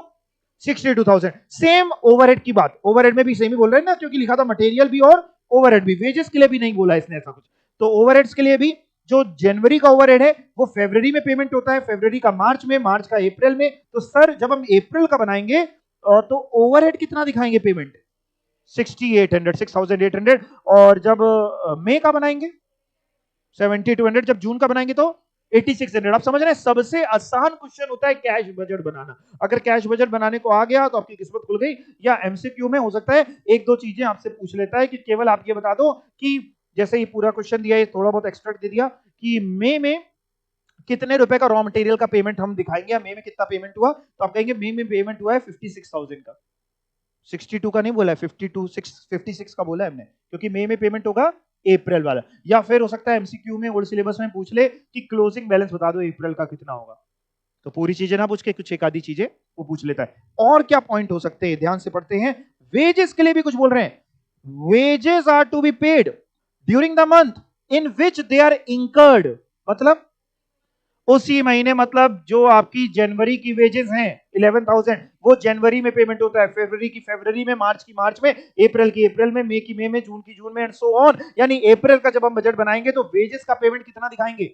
62,000। सेम ओवरहेड की बात, ओवरहेड में भी सेम ही बोल रहे हैं ना, क्योंकि लिखा था मटेरियल भी और ओवरहेड भी, वेजेस के लिए भी नहीं बोला इसने ऐसा कुछ। तो ओवरहेड्स के लिए भी जो जनवरी का ओवरहेड है वो फरवरी में पेमेंट होता है, फरवरी का मार्च में, मार्च का अप्रैल में। तो सर जब हम अप्रैल का बनाएंगे तो ओवरहेड कितना दिखाएंगे पेमेंट? 6,800। और जब मई का बनाएंगे 7,200। जब जून का बनाएंगे तो 8,600। आप समझ रहे हैं, सबसे आसान क्वेश्चन होता है कैश बजट बनाना। अगर कैश बजट बनाने को आ गया तो आपकी किस्मत खुल गई। या एमसीक्यू में हो सकता है एक दो चीजें आपसे पूछ लेता है कि केवल आप ये बता दो कि जैसे ये पूरा क्वेश्चन दिया, ये थोड़ा बहुत एक्सट्रैक्ट दे दिया कि मई में कितने रुपए का रॉ मटेरियल का पेमेंट हम दिखाएंगे, मई में कितना पेमेंट हुआ, तो आप कहेंगे मई में पेमेंट हुआ है 56,000 का। 62 का नहीं बोला है, 56 का बोला है हमने, क्योंकि मई में पेमेंट होगा अप्रैल वाला। या फिर हो सकता है एमसीक्यू में ओल्ड सिलेबस में पूछ ले कि क्लोजिंग बैलेंस बता दो अप्रैल का कितना होगा, तो पूरी चीजें ना पूछ के कुछ एक आधी चीजें वो पूछ लेता है। और क्या पॉइंट हो सकते हैं, ध्यान से पढ़ते हैं। वेजेस के लिए भी कुछ बोल रहे हैं, wages are to be paid during the month in which they are incurred. मतलब उसी महीने, मतलब जो आपकी जनवरी की वेजेस हैं 11,000 वो जनवरी में पेमेंट होता है, फरवरी की फरवरी में, मार्च की मार्च में, अप्रैल की अप्रैल में, मई की मई में, जून की जून में, एंड सो ऑन। यानी अप्रैल का जब हम बजट बनाएंगे तो वेजेस का पेमेंट कितना दिखाएंगे?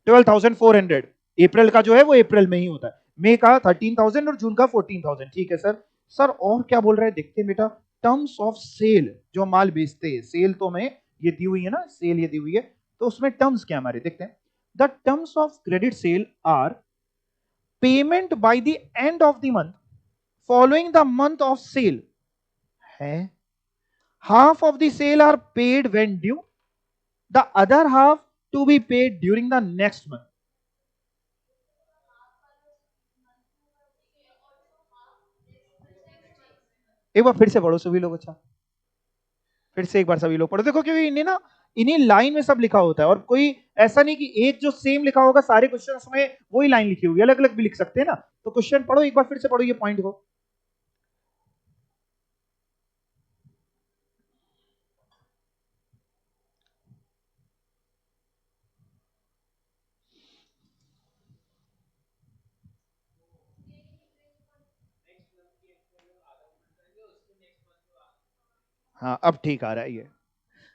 12,400। अप्रैल का जो है वो अप्रैल में ही होता है, मई का 13,000 और जून का 14,000। ठीक है सर। सर और क्या बोल रहे हैं देखते हैं बेटा। टर्म्स ऑफ सेल, जो माल बेचते हैं, सेल तो हमें ये दी हुई है ना, सेल ये दी हुई है, तो उसमें टर्म्स क्या हमारे देखते हैं। The terms of credit sale are payment by the end of the month following the month of sale. है half of the sale are paid when due, the other half to be paid during the next month. एक बार फिर से पढ़ो सभी लोग, अच्छा फिर से एक बार सभी लोग पढ़ो। देखो क्योंकि इन्हें ना, इन्हीं लाइन में सब लिखा होता है, और कोई ऐसा नहीं कि एक जो सेम लिखा होगा सारे क्वेश्चन में वही लाइन लिखी होगी, अलग अलग भी लिख सकते हैं ना। तो क्वेश्चन पढ़ो एक बार फिर से पढ़ो ये पॉइंट को। हाँ अब ठीक आ रहा है ये।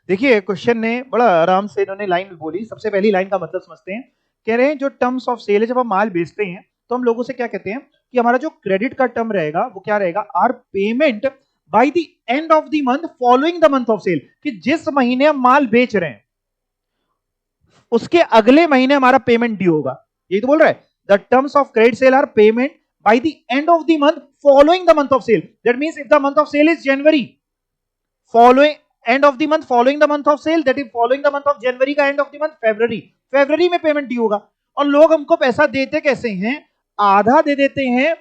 देखिए क्वेश्चन ने बड़ा आराम से इन्होंने लाइन बोली। सबसे पहली लाइन का मतलब समझते हैं। कह रहे हैं जो टर्म्स ऑफ सेल है, जब हम माल बेचते हैं तो हम लोगों से क्या कहते हैं कि हमारा जो क्रेडिट का टर्म रहेगा वो क्या रहेगा, are payment by the end of the month following the month of sale. कि जिस महीने हम माल बेच रहे हैं उसके अगले महीने हमारा पेमेंट ड्यू होगा। यही तो बोल रहा है, the terms of credit sale are payment by the end of the month following the month of sale. That means if the month of sale is January, following end of the month following the month of sale, that is following the month of January का end of the month February, फरवरी में payment due होगा। और लोग हमको पैसा देते कैसे हैं, आधा दे देते हैं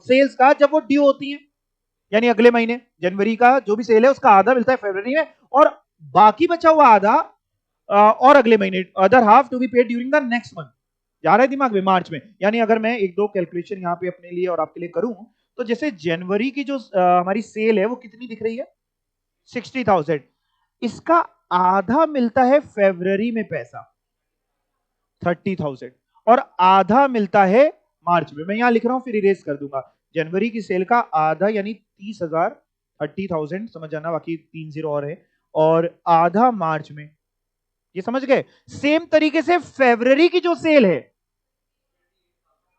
सेल्स का जब वो ड्यू होती है, यानी अगले महीने जनवरी का जो भी सेल है उसका आधा मिलता है फरवरी में, और बाकी बचा हुआ आधा और अगले महीने, other half to be paid during the next month. जा रहा है दिमाग में, मार्च में। यानी अगर मैं एक दो कैलकुलेशन यहाँ पे अपने लिए और आपके लिए करूं तो जैसे जनवरी की जो हमारी सेल है वो कितनी दिख रही है, 60,000। इसका आधा मिलता है फरवरी में पैसा 30,000, और आधा मिलता है मार्च में। मैं यहां लिख रहा हूं फिर इरेज कर दूंगा। जनवरी की सेल का आधा यानी 30,000, 30,000 समझ जाना, बाकी 3 जीरो और है, और आधा मार्च में। ये समझ गए। सेम तरीके से फरवरी की जो सेल है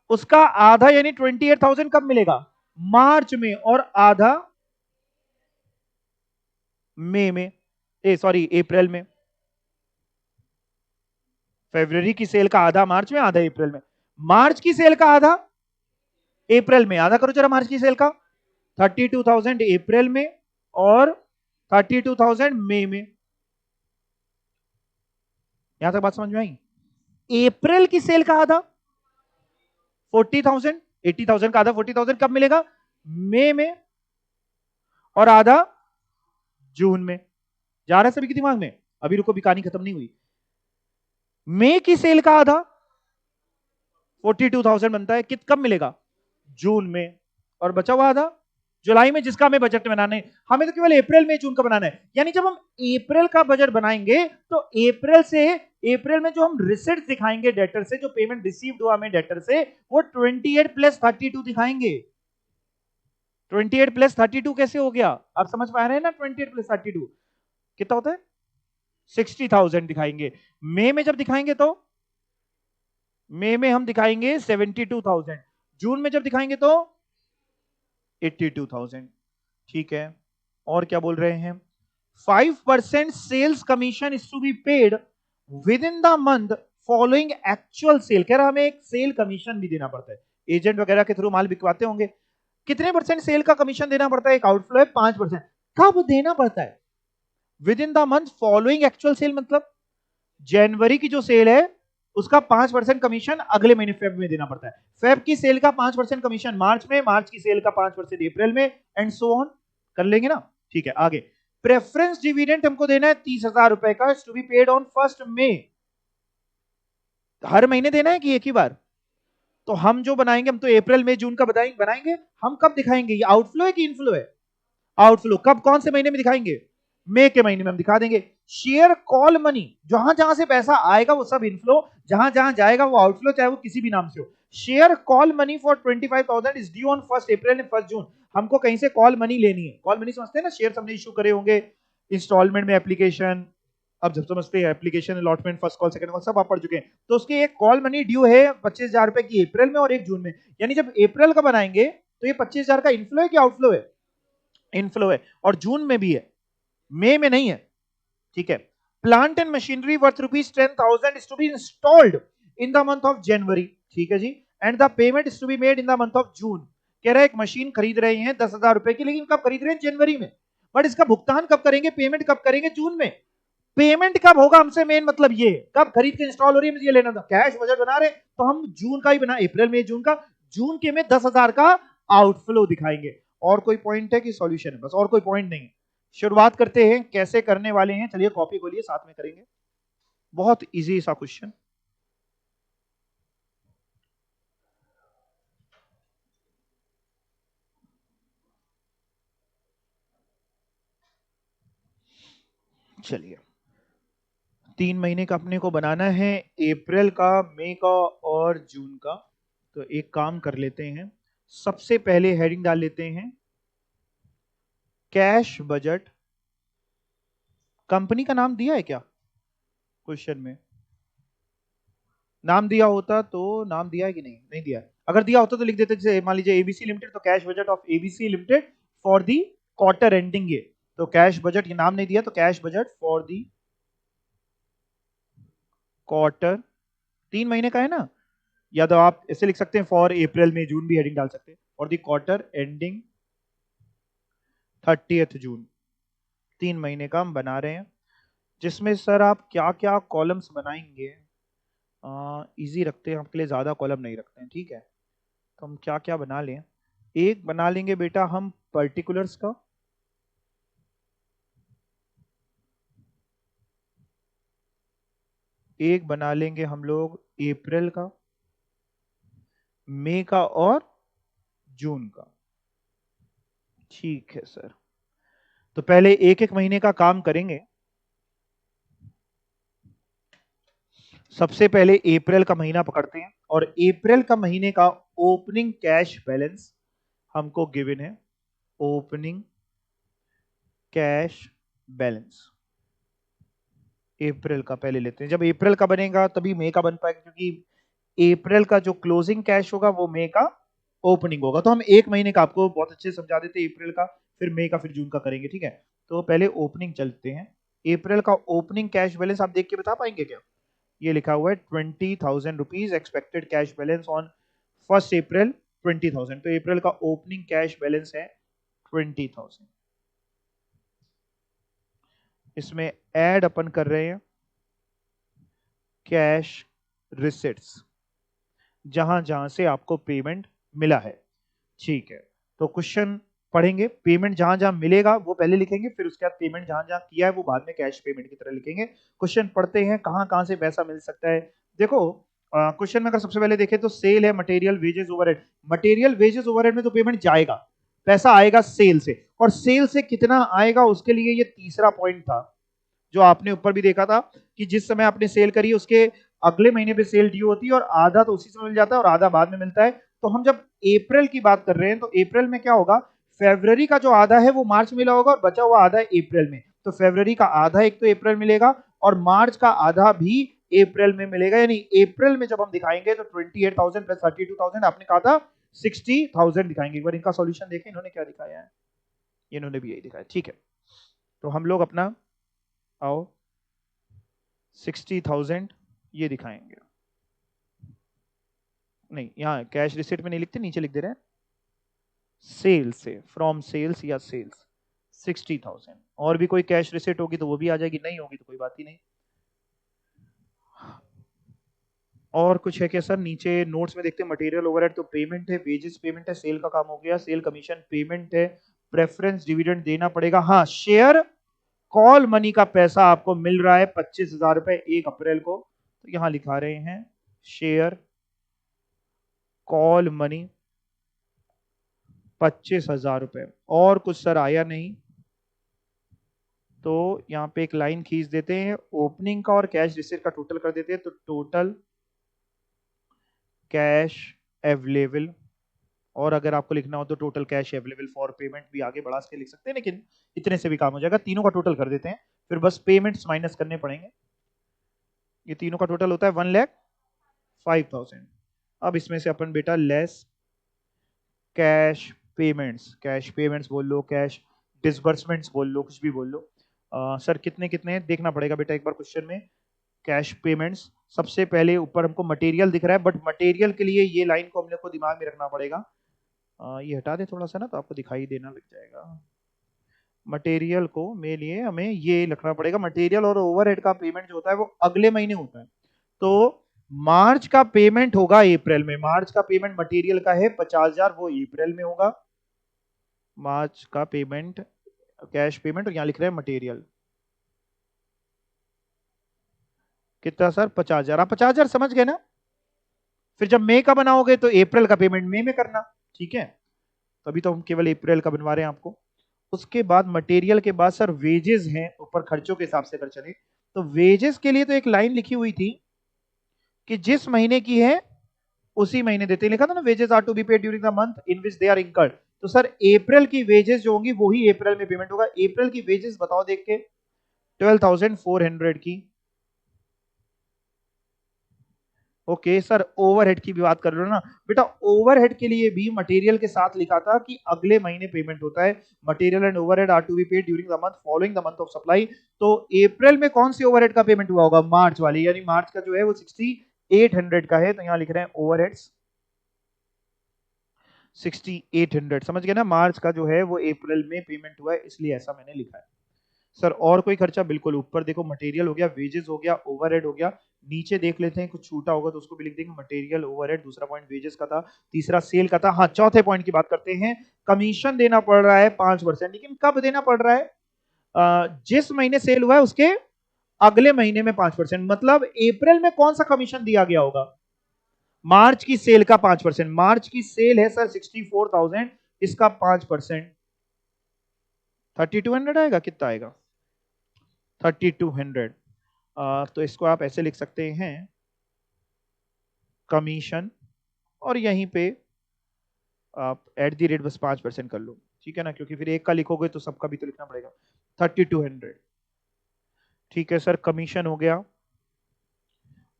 उसका आधा यानी 28,000 कब मिलेगा, मार्च में, और आधा मई में, सॉरी अप्रैल में। फरवरी की सेल का आधा मार्च में, आधा अप्रैल में। मार्च की सेल का आधा अप्रैल में, आधा करो जरा मार्च की सेल का, 32,000 अप्रैल में और 32,000 मई में। यहां तक बात समझ में आई। अप्रैल की सेल का आधा 40,000, 80,000 का आधा 40,000 कब मिलेगा, मई में, और आधा जून में। जा रहा है सभी के दिमाग में, अभी रुको, भी कहानी खत्म नहीं हुई। मई की सेल का आधा 42,000 बनता है, कित कब मिलेगा, जून में, और बचा हुआ आधा जुलाई में जिसका हमें बजट बनाना है, हमें तो केवल अप्रैल में जून का बनाना है। यानी जब हम अप्रैल का बजट बनाएंगे तो अप्रैल में जो हम रिसिप्ट दिखाएंगे डेटर से, जो पेमेंट रिसीव्ड हुआ हमें डेटर से, वो 28 प्लस 32 दिखाएंगे। 28 प्लस 32 कैसे हो गया, आप समझ पा रहे हैं ना? 28 प्लस 32 कितना होता है? 60,000 दिखाएंगे। मई में जब दिखाएंगे तो मई में हम दिखाएंगे 72,000, जून में जब दिखाएंगे तो 82,000। ठीक है, और क्या बोल रहे हैं? 5% sales commission is to be paid within the month following actual sale. कह रहा हमें एक सेल कमीशन भी देना पड़ता है, एजेंट वगैरह के थ्रू माल बिकवाते होंगे, कितने परसेंट सेल का कमीशन देना पड़ता है? एक आउटफ्लो है 5%। कब देना पड़ता है? Within the month following actual sale, मतलब जनवरी की जो सेल है उसका 5% कमीशन अगले महीने फेब में देना पड़ता है, फेब की सेल का 5% कमीशन मार्च में, मार्च की सेल का 5% अप्रैल में, एंड सो ऑन। कर लेंगे ना? ठीक है, आगे प्रेफरेंस डिविडेंड हमको देना है 30,000 रुपए का, टू बी पेड ऑन 1 मई। हर महीने देना है कि एक ही बार? तो हम जो बनाएंगे, हम तो अप्रैल मई जून का बनाएंगे। हम कब दिखाएंगे? ये आउटफ्लो है कि इनफ्लो है? आउटफ्लो। कब, कौन से महीने में दिखाएंगे? मई के महीने में हम दिखा देंगे। शेयर कॉल मनी, जहां जहां से पैसा आएगा वो सब इनफ्लो, जहां जहां जाएगा वो आउटफ्लो, चाहे वो किसी भी नाम से हो। Share call money for 25,000 is due on 1 April and 1 जून। हमको कहीं से कॉल मनी लेनी है। कॉल मनी समझते हैं ना? शेयर हमने इश्यू करे होंगे इंस्टॉलमेंट में, एप्लीकेशन, अब जब समझते हैं application, allotment, first call, second call, सब आप पढ़ चुके हैं। तो उसकी एक कॉल मनी ड्यू है 25,000 रुपए की अप्रैल में और एक जून में। यानी जब अप्रैल का बनाएंगे तो ये 25,000 का इनफ्लो है कि आउटफ्लो है? इनफ्लो है, और जून में भी है, मई में नहीं है। ठीक है। Plant and machinery worth ₹10,000 is to be installed in the month of January. ठीक है जी, and the payment is to be made in the month of June. कह रहा है एक मशीन खरीद रहे हैं 10,000 रुपए की, लेकिन कब खरीद रहे हैं? जनवरी में। बट इसका भुगतान कब करेंगे, पेमेंट कब करेंगे? जून में। पेमेंट कब होगा हमसे मेन मतलब ये, कब खरीद के इंस्टॉल हो रही है, मुझे ये लेना था। कैश बजट बना रहे तो हम जून का ही बना, अप्रैल में जून का, जून के में 10,000 का आउटफ्लो दिखाएंगे। और कोई पॉइंट है कि सॉल्यूशन है? बस, और कोई पॉइंट नहीं। शुरुआत करते हैं, कैसे करने वाले हैं, चलिए कॉपी खोलिए, साथ में करेंगे। बहुत इजी सा क्वेश्चन। चलिए, 3 महीने का अपने को बनाना है, अप्रैल का, मई का और जून का। तो एक काम कर लेते हैं, सबसे पहले हेडिंग डाल लेते हैं कैश बजट। कंपनी का नाम दिया है क्या क्वेश्चन में? नाम दिया होता तो, नाम दिया है कि नहीं? नहीं दिया है। अगर दिया होता तो लिख देते, जैसे मान लीजिए एबीसी लिमिटेड, तो cash budget of ABC limited for the quarter ending ये। तो कैश बजट, ये नाम नहीं दिया तो cash budget for the quarter, 3 महीने का है ना, या तो आप ऐसे लिख सकते हैं फॉर अप्रैल में जून, भी हेडिंग डाल सकते हैं, for the quarter ending 30th जून। 3 महीने का हम बना रहे हैं, जिसमें सर आप क्या क्या कॉलम्स बनाएंगे? इजी रखते हैं आपके लिए, ज्यादा कॉलम नहीं रखते हैं, ठीक है? तो हम क्या क्या बना लें? एक बना लेंगे बेटा हम पर्टिकुलर्स का, एक बना लेंगे हम लोग अप्रैल का, मई का और जून का। ठीक है सर, तो पहले एक एक महीने का काम करेंगे। सबसे पहले अप्रैल का महीना पकड़ते हैं, और अप्रैल का महीने का ओपनिंग कैश बैलेंस हमको गिवन है। ओपनिंग कैश बैलेंस अप्रैल का पहले लेते हैं। जब अप्रैल का बनेगा तभी मई का बन पाएगा, क्योंकि अप्रैल का जो क्लोजिंग कैश होगा वो मई का ओपनिंग होगा। तो हम एक महीने का आपको बहुत अच्छे से समझा देते हैं, अप्रैल का, फिर मई का, फिर जून का करेंगे, ठीक है? तो पहले ओपनिंग चलते हैं। अप्रैल का ओपनिंग कैश बैलेंस आप देख के बता पाएंगे क्या? ये लिखा हुआ है 20,000 rupees expected cash balance on 1 अप्रैल 20,000। तो अप्रैल का ओपनिंग कैश बैलेंस है 20,000। इसमें ऐड अपन कर रहे हैं कैश रिसिट्स, जहां जहां से आपको पेमेंट मिला है। ठीक है, तो क्वेश्चन पढ़ेंगे, पेमेंट जहां जहां मिलेगा वो पहले लिखेंगे, फिर उसके बाद पेमेंट जहां जहां किया है वो बाद में कैश पेमेंट की तरह लिखेंगे। क्वेश्चन पढ़ते हैं, कहां कहां से पैसा मिल सकता है। देखो क्वेश्चन में अगर सबसे पहले देखें तो सेल है, material, wages, overhead. Material, wages, overhead में तो पेमेंट जाएगा, पैसा आएगा सेल से, और सेल से कितना आएगा उसके लिए ये तीसरा पॉइंट था जो आपने ऊपर भी देखा था कि जिस समय आपने सेल करी उसके अगले महीने पे सेल ड्यू होती है और आधा तो उसी समय मिल जाता है और आधा बाद में मिलता है। तो हम जब अप्रैल की बात कर रहे हैं तो अप्रैल में क्या होगा, फरवरी का जो आधा है वो मार्च में मिला होगा और बचा हुआ आधा है अप्रैल में। तो फरवरी का आधा एक तो अप्रैल मिलेगा और मार्च का आधा भी अप्रैल में मिलेगा, यानी अप्रैल में जब हम दिखाएंगे तो 28,000 प्लस 32,000 आपने कहा था 60,000 दिखाएंगे। एक बार इनका सॉल्यूशन देखें इन्होंने क्या दिखाया है, इन्होंने भी यही दिखाया। ठीक है, तो हम लोग अपना आओ 60,000 ये दिखाएंगे। नहीं, यहाँ कैश रिसिप्ट में नहीं लिखते, नीचे लिख दे रहे हैं सेल से, फ्रॉम सेल्स या सेल्स 60,000। और भी कोई कैश रिसिप्ट होगी तो वो भी आ जाएगी, नहीं होगी तो कोई बात ही नहीं। और कुछ है क्या सर? नीचे नोट्स में देखते हैं मटेरियल ओवरहेड तो पेमेंट है, वेजेस पेमेंट है, सेल का काम हो गया, सेल कमीशन पेमेंट है, प्रेफरेंस डिविडेंड देना पड़ेगा। हाँ, शेयर कॉल मनी का पैसा आपको मिल रहा है 25,000 रुपए 1 अप्रैल को, तो यहां लिखा रहे हैं शेयर कॉल मनी 25,000 रुपए। और कुछ सर आया नहीं तो यहां पे एक लाइन खींच देते हैं, ओपनिंग का और कैश रिसीट का टोटल कर देते हैं, तो टोटल कैश अवेलेबल। और अगर आपको लिखना हो तो total cash available for payment भी आगे बढ़ा के लिख सकते हैं, लेकिन इतने से भी काम हो जाएगा। तीनों का टोटल कर देते हैं, फिर बस पेमेंट्स माइनस करने पड़ेंगे। ये तीनों का टोटल होता है 1,05,000। अब इसमें से अपन बेटा लेस कैश पेमेंट्स बोल लो, कैश डिसबर्समेंट्स बोल लो, कुछ भी बोल लो। सर कितने कितने देखना पड़ेगा बेटा एक बार क्वेश्चन में। कैश पेमेंट्स सबसे पहले ऊपर हमको मटेरियल दिख रहा है, बट मटेरियल के लिए ये लाइन को हम लोग को दिमाग में रखना पड़ेगा। ये हटा दे थोड़ा सा ना तो आपको दिखाई देना लग जाएगा। मटेरियल को मेरे लिए हमें ये लिखना पड़ेगा, मटेरियल और ओवरहेड का पेमेंट जो होता है वो अगले महीने होता है। तो मार्च का पेमेंट होगा अप्रैल में, मार्च का पेमेंट मटेरियल का है 50,000, वो अप्रैल में होगा। मार्च का पेमेंट कैश पेमेंट, और यहां लिख रहे हैं मटेरियल कितना सर 50,000। आप 50,000 समझ गए ना? फिर जब मई का बनाओगे तो अप्रैल का पेमेंट मई में करना, ठीक है? तभी तो हम केवल अप्रैल का बनवा रहे हैं आपको। उसके बाद मटेरियल के बाद सर वेजेस हैं, ऊपर खर्चों के हिसाब से अगर चले तो वेजेस के लिए तो एक लाइन लिखी हुई थी कि जिस महीने की है उसी महीने देते हैं, लिखा था ना wages are to be paid during the month in which they are incurred. तो सर अप्रैल की वेजेस जो होंगी वो ही अप्रैल में पेमेंट होगा। अप्रैल की वेजेस बताओ देख के, 12,400 की। ओके सर, ओवरहेड की भी बात कर रहे हो ना बेटा? ओवरहेड के लिए भी मटेरियल के साथ लिखा था कि अगले महीने पेमेंट होता है, material and overhead are to be paid during the month following the month of supply. तो अप्रैल में कौन सी ओवरहेड का पेमेंट हुआ होगा? मार्च वाली, यानी मार्च का जो है वो 6,800 का है, तो यहां लिख रहे हैं ओवरहेड्स 6,800। समझ गए ना? मार्च का जो है वो अप्रैल में पेमेंट हुआ है, इसलिए ऐसा मैंने लिखा है। सर और कोई खर्चा? बिल्कुल, ऊपर देखो मटेरियल हो गया, वेजेस हो गया, ओवरहेड हो गया। नीचे देख लेते हैं कुछ छूटा होगा तो उसको भी लिख देंगे, मटेरियल, ओवरहेड, दूसरा पॉइंट वेजेस का था, तीसरा सेल का था। हाँ, चौथे पॉइंट की बात करते हैं। कमीशन देना पड़ रहा है 5%, लेकिन कब देना पड़ रहा है? जिस महीने सेल हुआ है उसके अगले महीने में 5%। मतलब अप्रैल में कौन सा कमीशन दिया गया होगा? मार्च की सेल का 5%। मार्च की सेल है सर 64,000, इसका 5% 3,200 आएगा। कितना आएगा? 3,200। तो इसको आप ऐसे लिख सकते हैं, कमीशन, और यहीं पे आप एट दी रेट बस 5% कर लो, ठीक है ना? क्योंकि फिर एक का लिखोगे तो सबका भी तो लिखना पड़ेगा। 3,200, ठीक है सर, कमीशन हो गया।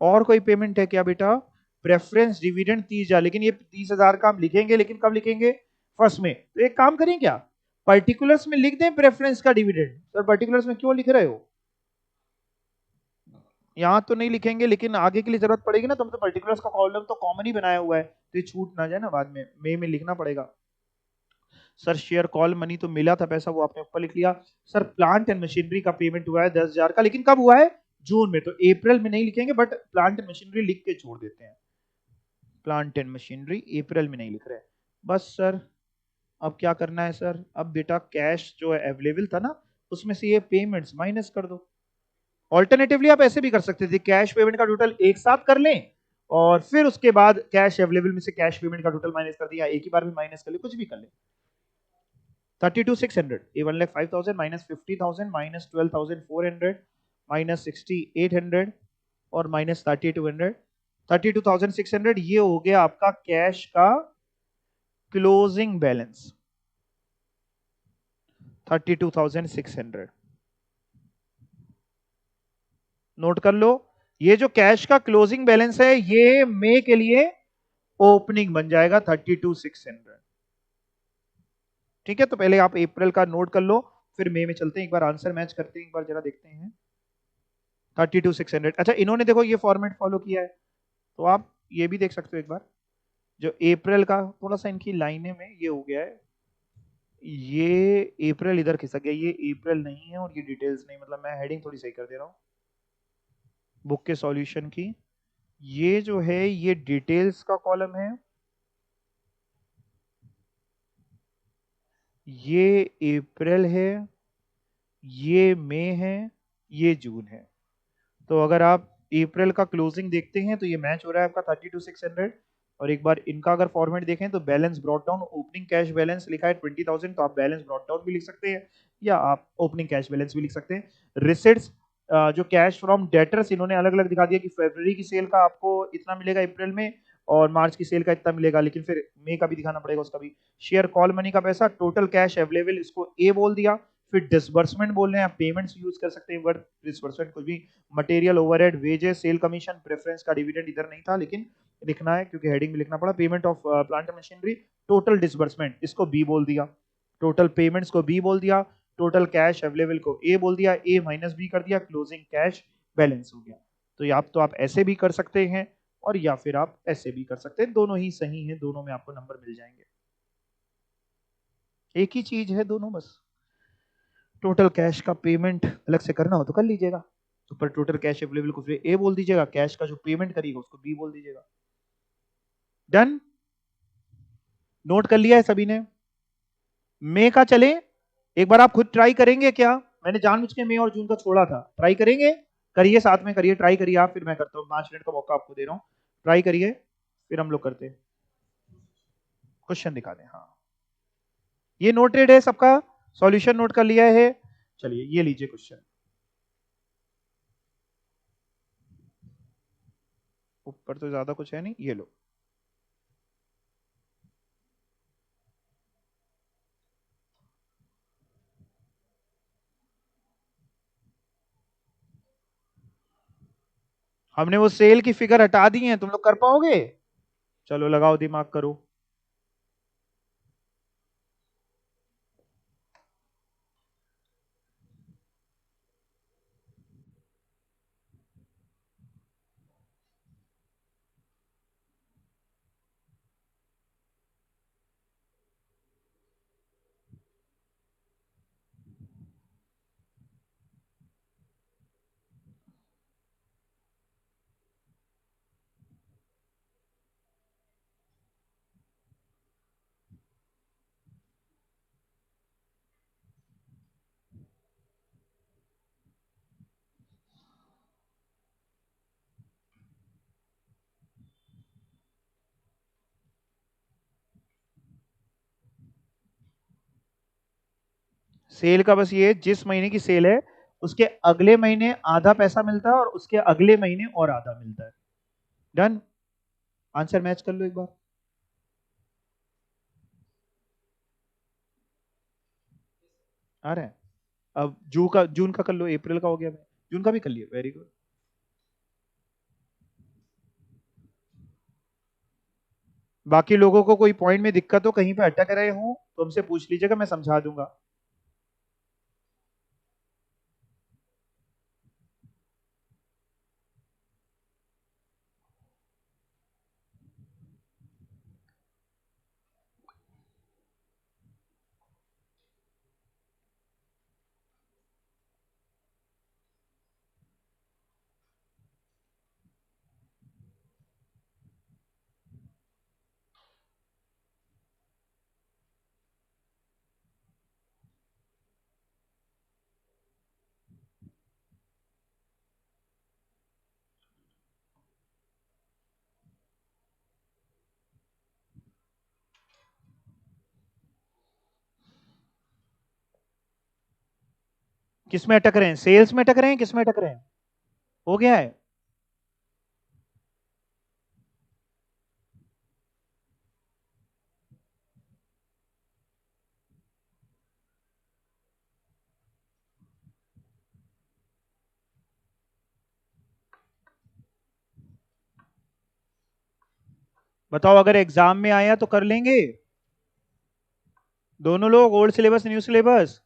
और कोई पेमेंट है क्या बेटा? प्रेफरेंस डिविडेंड 30,000, लेकिन ये 30,000 का हम लिखेंगे, लेकिन कब लिखेंगे? फर्स्ट में। तो एक काम करें क्या, पर्टिकुलर्स में लिख दें प्रेफरेंस का डिविडेंड। सर पर्टिकुलर्स में क्यों लिख रहे हो? यहाँ तो नहीं लिखेंगे, लेकिन आगे के लिए जरूरत पड़ेगी ना, तो हम तो पर्टिकुलर्स का कॉलम तो कॉमन ही बनाया हुआ है, तो ये छूट ना जाए ना बाद में, में लिखना पड़ेगा। सर शेयर कॉल मनी तो मिला था पैसा, वो आपने ऊपर लिख लिया। सर प्लांट एंड मशीनरी का पेमेंट हुआ है 10,000 का, लेकिन कब हुआ है? जून में। तो अप्रैल में नहीं लिखेंगे, बट प्लांट एंड मशीनरी लिख के छोड़ देते हैं। प्लांट एंड मशीनरी अप्रैल में नहीं लिख रहे। बस सर अब क्या करना है सर? अब बेटा कैश जो है अवेलेबल था ना, उसमें से ये पेमेंट्स माइनस कर दो। ऑल्टरनेटिवली आप ऐसे भी कर सकते थे, कैश पेमेंट का टोटल एक साथ कर लें और फिर उसके बाद कैश अवेलेबल में से कैश पेमेंट का टोटल माइनस कर दिया, एक ही बार में माइनस कर ले, कुछ भी कर ले। 32,600, ये 1,05,000 माइनस 50,000 माइनस 12,400 माइनस 6,800 और माइनस 3,200, 32,600 ये हो गया आपका कैश का क्लोजिंग बैलेंस 32,600। नोट कर लो, ये जो कैश का क्लोजिंग बैलेंस है ये मई के लिए ओपनिंग बन जाएगा 32,600। ठीक है, तो पहले आप अप्रैल का नोट कर लो, फिर मई में चलते हैं, एक बार आंसर मैच करते हैं, एक बार जरा देखते हैं। 32,600। अच्छा, इन्होंने देखो ये फॉर्मेट फॉलो किया है, तो आप ये भी देख सकते हो एक बार, जो अप्रैल का थोड़ा सा इनकी लाइनें में ये हो गया है, ये अप्रैल इधर खिसक गया, ये अप्रैल नहीं है और ये डिटेल्स नहीं, मतलब मैं हेडिंग थोड़ी सही कर दे रहा हूँ बुक के सॉल्यूशन की। ये जो है ये डिटेल्स का कॉलम है, ये अप्रैल है, ये मई है, ये जून है। तो अगर आप अप्रैल का क्लोजिंग देखते हैं तो ये मैच हो रहा है आपका 32,600। और एक बार इनका अगर फॉर्मेट देखें तो balance brought down, opening cash balance लिखा है 20,000, तो आप बैलेंस ब्रॉट डाउन भी लिख सकते हैं या आप ओपनिंग कैश बैलेंस भी लिख सकते हैं। रिसिट्स, जो कैश फ्रॉम डेटर्स इन्होंने अलग अलग दिखा दिया कि फरवरी की सेल का आपको इतना मिलेगा अप्रैल में और मार्च की सेल का इतना मिलेगा, लेकिन फिर मई का भी दिखाना पड़ेगा उसका भी। शेयर कॉल मनी का पैसा, टोटल कैश अवेलेबल, इसको ए बोल दिया। फिर डिसबर्समेंट बोल रहे हैं, आप पेमेंट्स यूज कर सकते हैं वर्ड डिसबर्समेंट कुछ भी। Material, overhead, wages, sale commission, preference का डिविडेंड इधर नहीं था लेकिन लिखना है क्योंकि हेडिंग में लिखना पड़ा। Payment of plant and machinery, total disbursement इसको बी बोल दिया, टोटल पेमेंट्स को बी बोल दिया, टोटल कैश अवेलेबल को ए बोल दिया, ए माइनस बी कर दिया, क्लोजिंग कैश बैलेंस हो गया। तो या तो आप ऐसे भी कर सकते हैं और या फिर आप ऐसे भी कर सकते हैं, दोनों ही सही है, दोनों में आपको नंबर मिल जाएंगे, एक ही चीज है दोनों बस। टोटल कैश का पेमेंट अलग से करना हो तो कर लीजिएगा, ऊपर टोटल कैश अवेलेबल को फिर ए बोल दीजिएगा, कैश का जो पेमेंट करिएगा उसको बी बोल दीजिएगा। डन, नोट कर लिया है सभी ने? मई का चले, एक बार आप खुद ट्राई करेंगे क्या? मैंने जानबूझ के मई और जून का छोड़ा था, ट्राई करेंगे? करिए, साथ में करिए, ट्राई करिए आप, फिर मैं करता हूँ, 5 मिनट का मौका आपको दे रहा हूँ, ट्राई करिए फिर हम लोग करते हैं। क्वेश्चन दिखा दें, हाँ ये नोटेड है सबका, सॉल्यूशन नोट कर लिया है। चलिए ये लीजिए क्वेश्चन, ऊपर तो ज्यादा कुछ है नहीं, ये लो। हमने वो सेल की फिगर हटा दी है, तुम लोग कर पाओगे? चलो लगाओ दिमाग, करो। सेल का बस ये, जिस महीने की सेल है उसके अगले महीने आधा पैसा मिलता है और उसके अगले महीने और आधा मिलता है। डन, आंसर मैच कर लो एक बार। आ रहा है? अब जून का कर लो, अप्रैल का हो गया, जून का भी कर लिया, वेरी गुड। बाकी लोगों को कोई पॉइंट में दिक्कत हो, कहीं पे अटक रहे हो तो हमसे पूछ लीजिएगा, मैं समझा दूंगा। किस में अटक रहे हैं? सेल्स में अटक रहे हैं, किस में अटक रहे हैं? हो गया है। बताओ, अगर एग्जाम में आया तो कर लेंगे दोनों लोग? Old syllabus, new syllabus?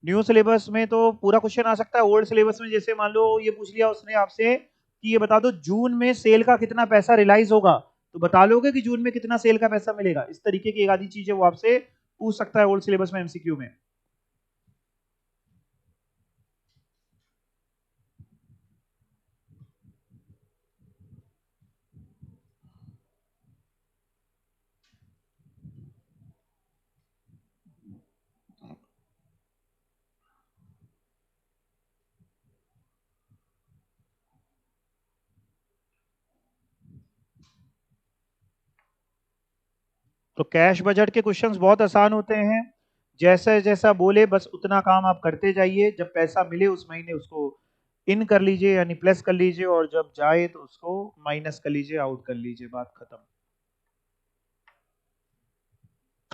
New syllabus में तो पूरा क्वेश्चन आ सकता है। ओल्ड सिलेबस में जैसे मान लो ये पूछ लिया उसने आपसे कि ये बता दो जून में सेल का कितना पैसा रियलाइज होगा, तो बता लोगे कि जून में कितना सेल का पैसा मिलेगा। इस तरीके की एक आधी चीजें वो आपसे पूछ सकता है ओल्ड सिलेबस में, एमसीक्यू में। तो कैश बजट के क्वेश्चंस बहुत आसान होते हैं। जैसा जैसा बोले बस उतना काम आप करते जाइए। जब पैसा मिले उस महीने उसको इन कर लीजिए, यानी प्लस कर लीजिए, और जब जाए तो उसको माइनस कर लीजिए, आउट कर लीजिए, बात खत्म।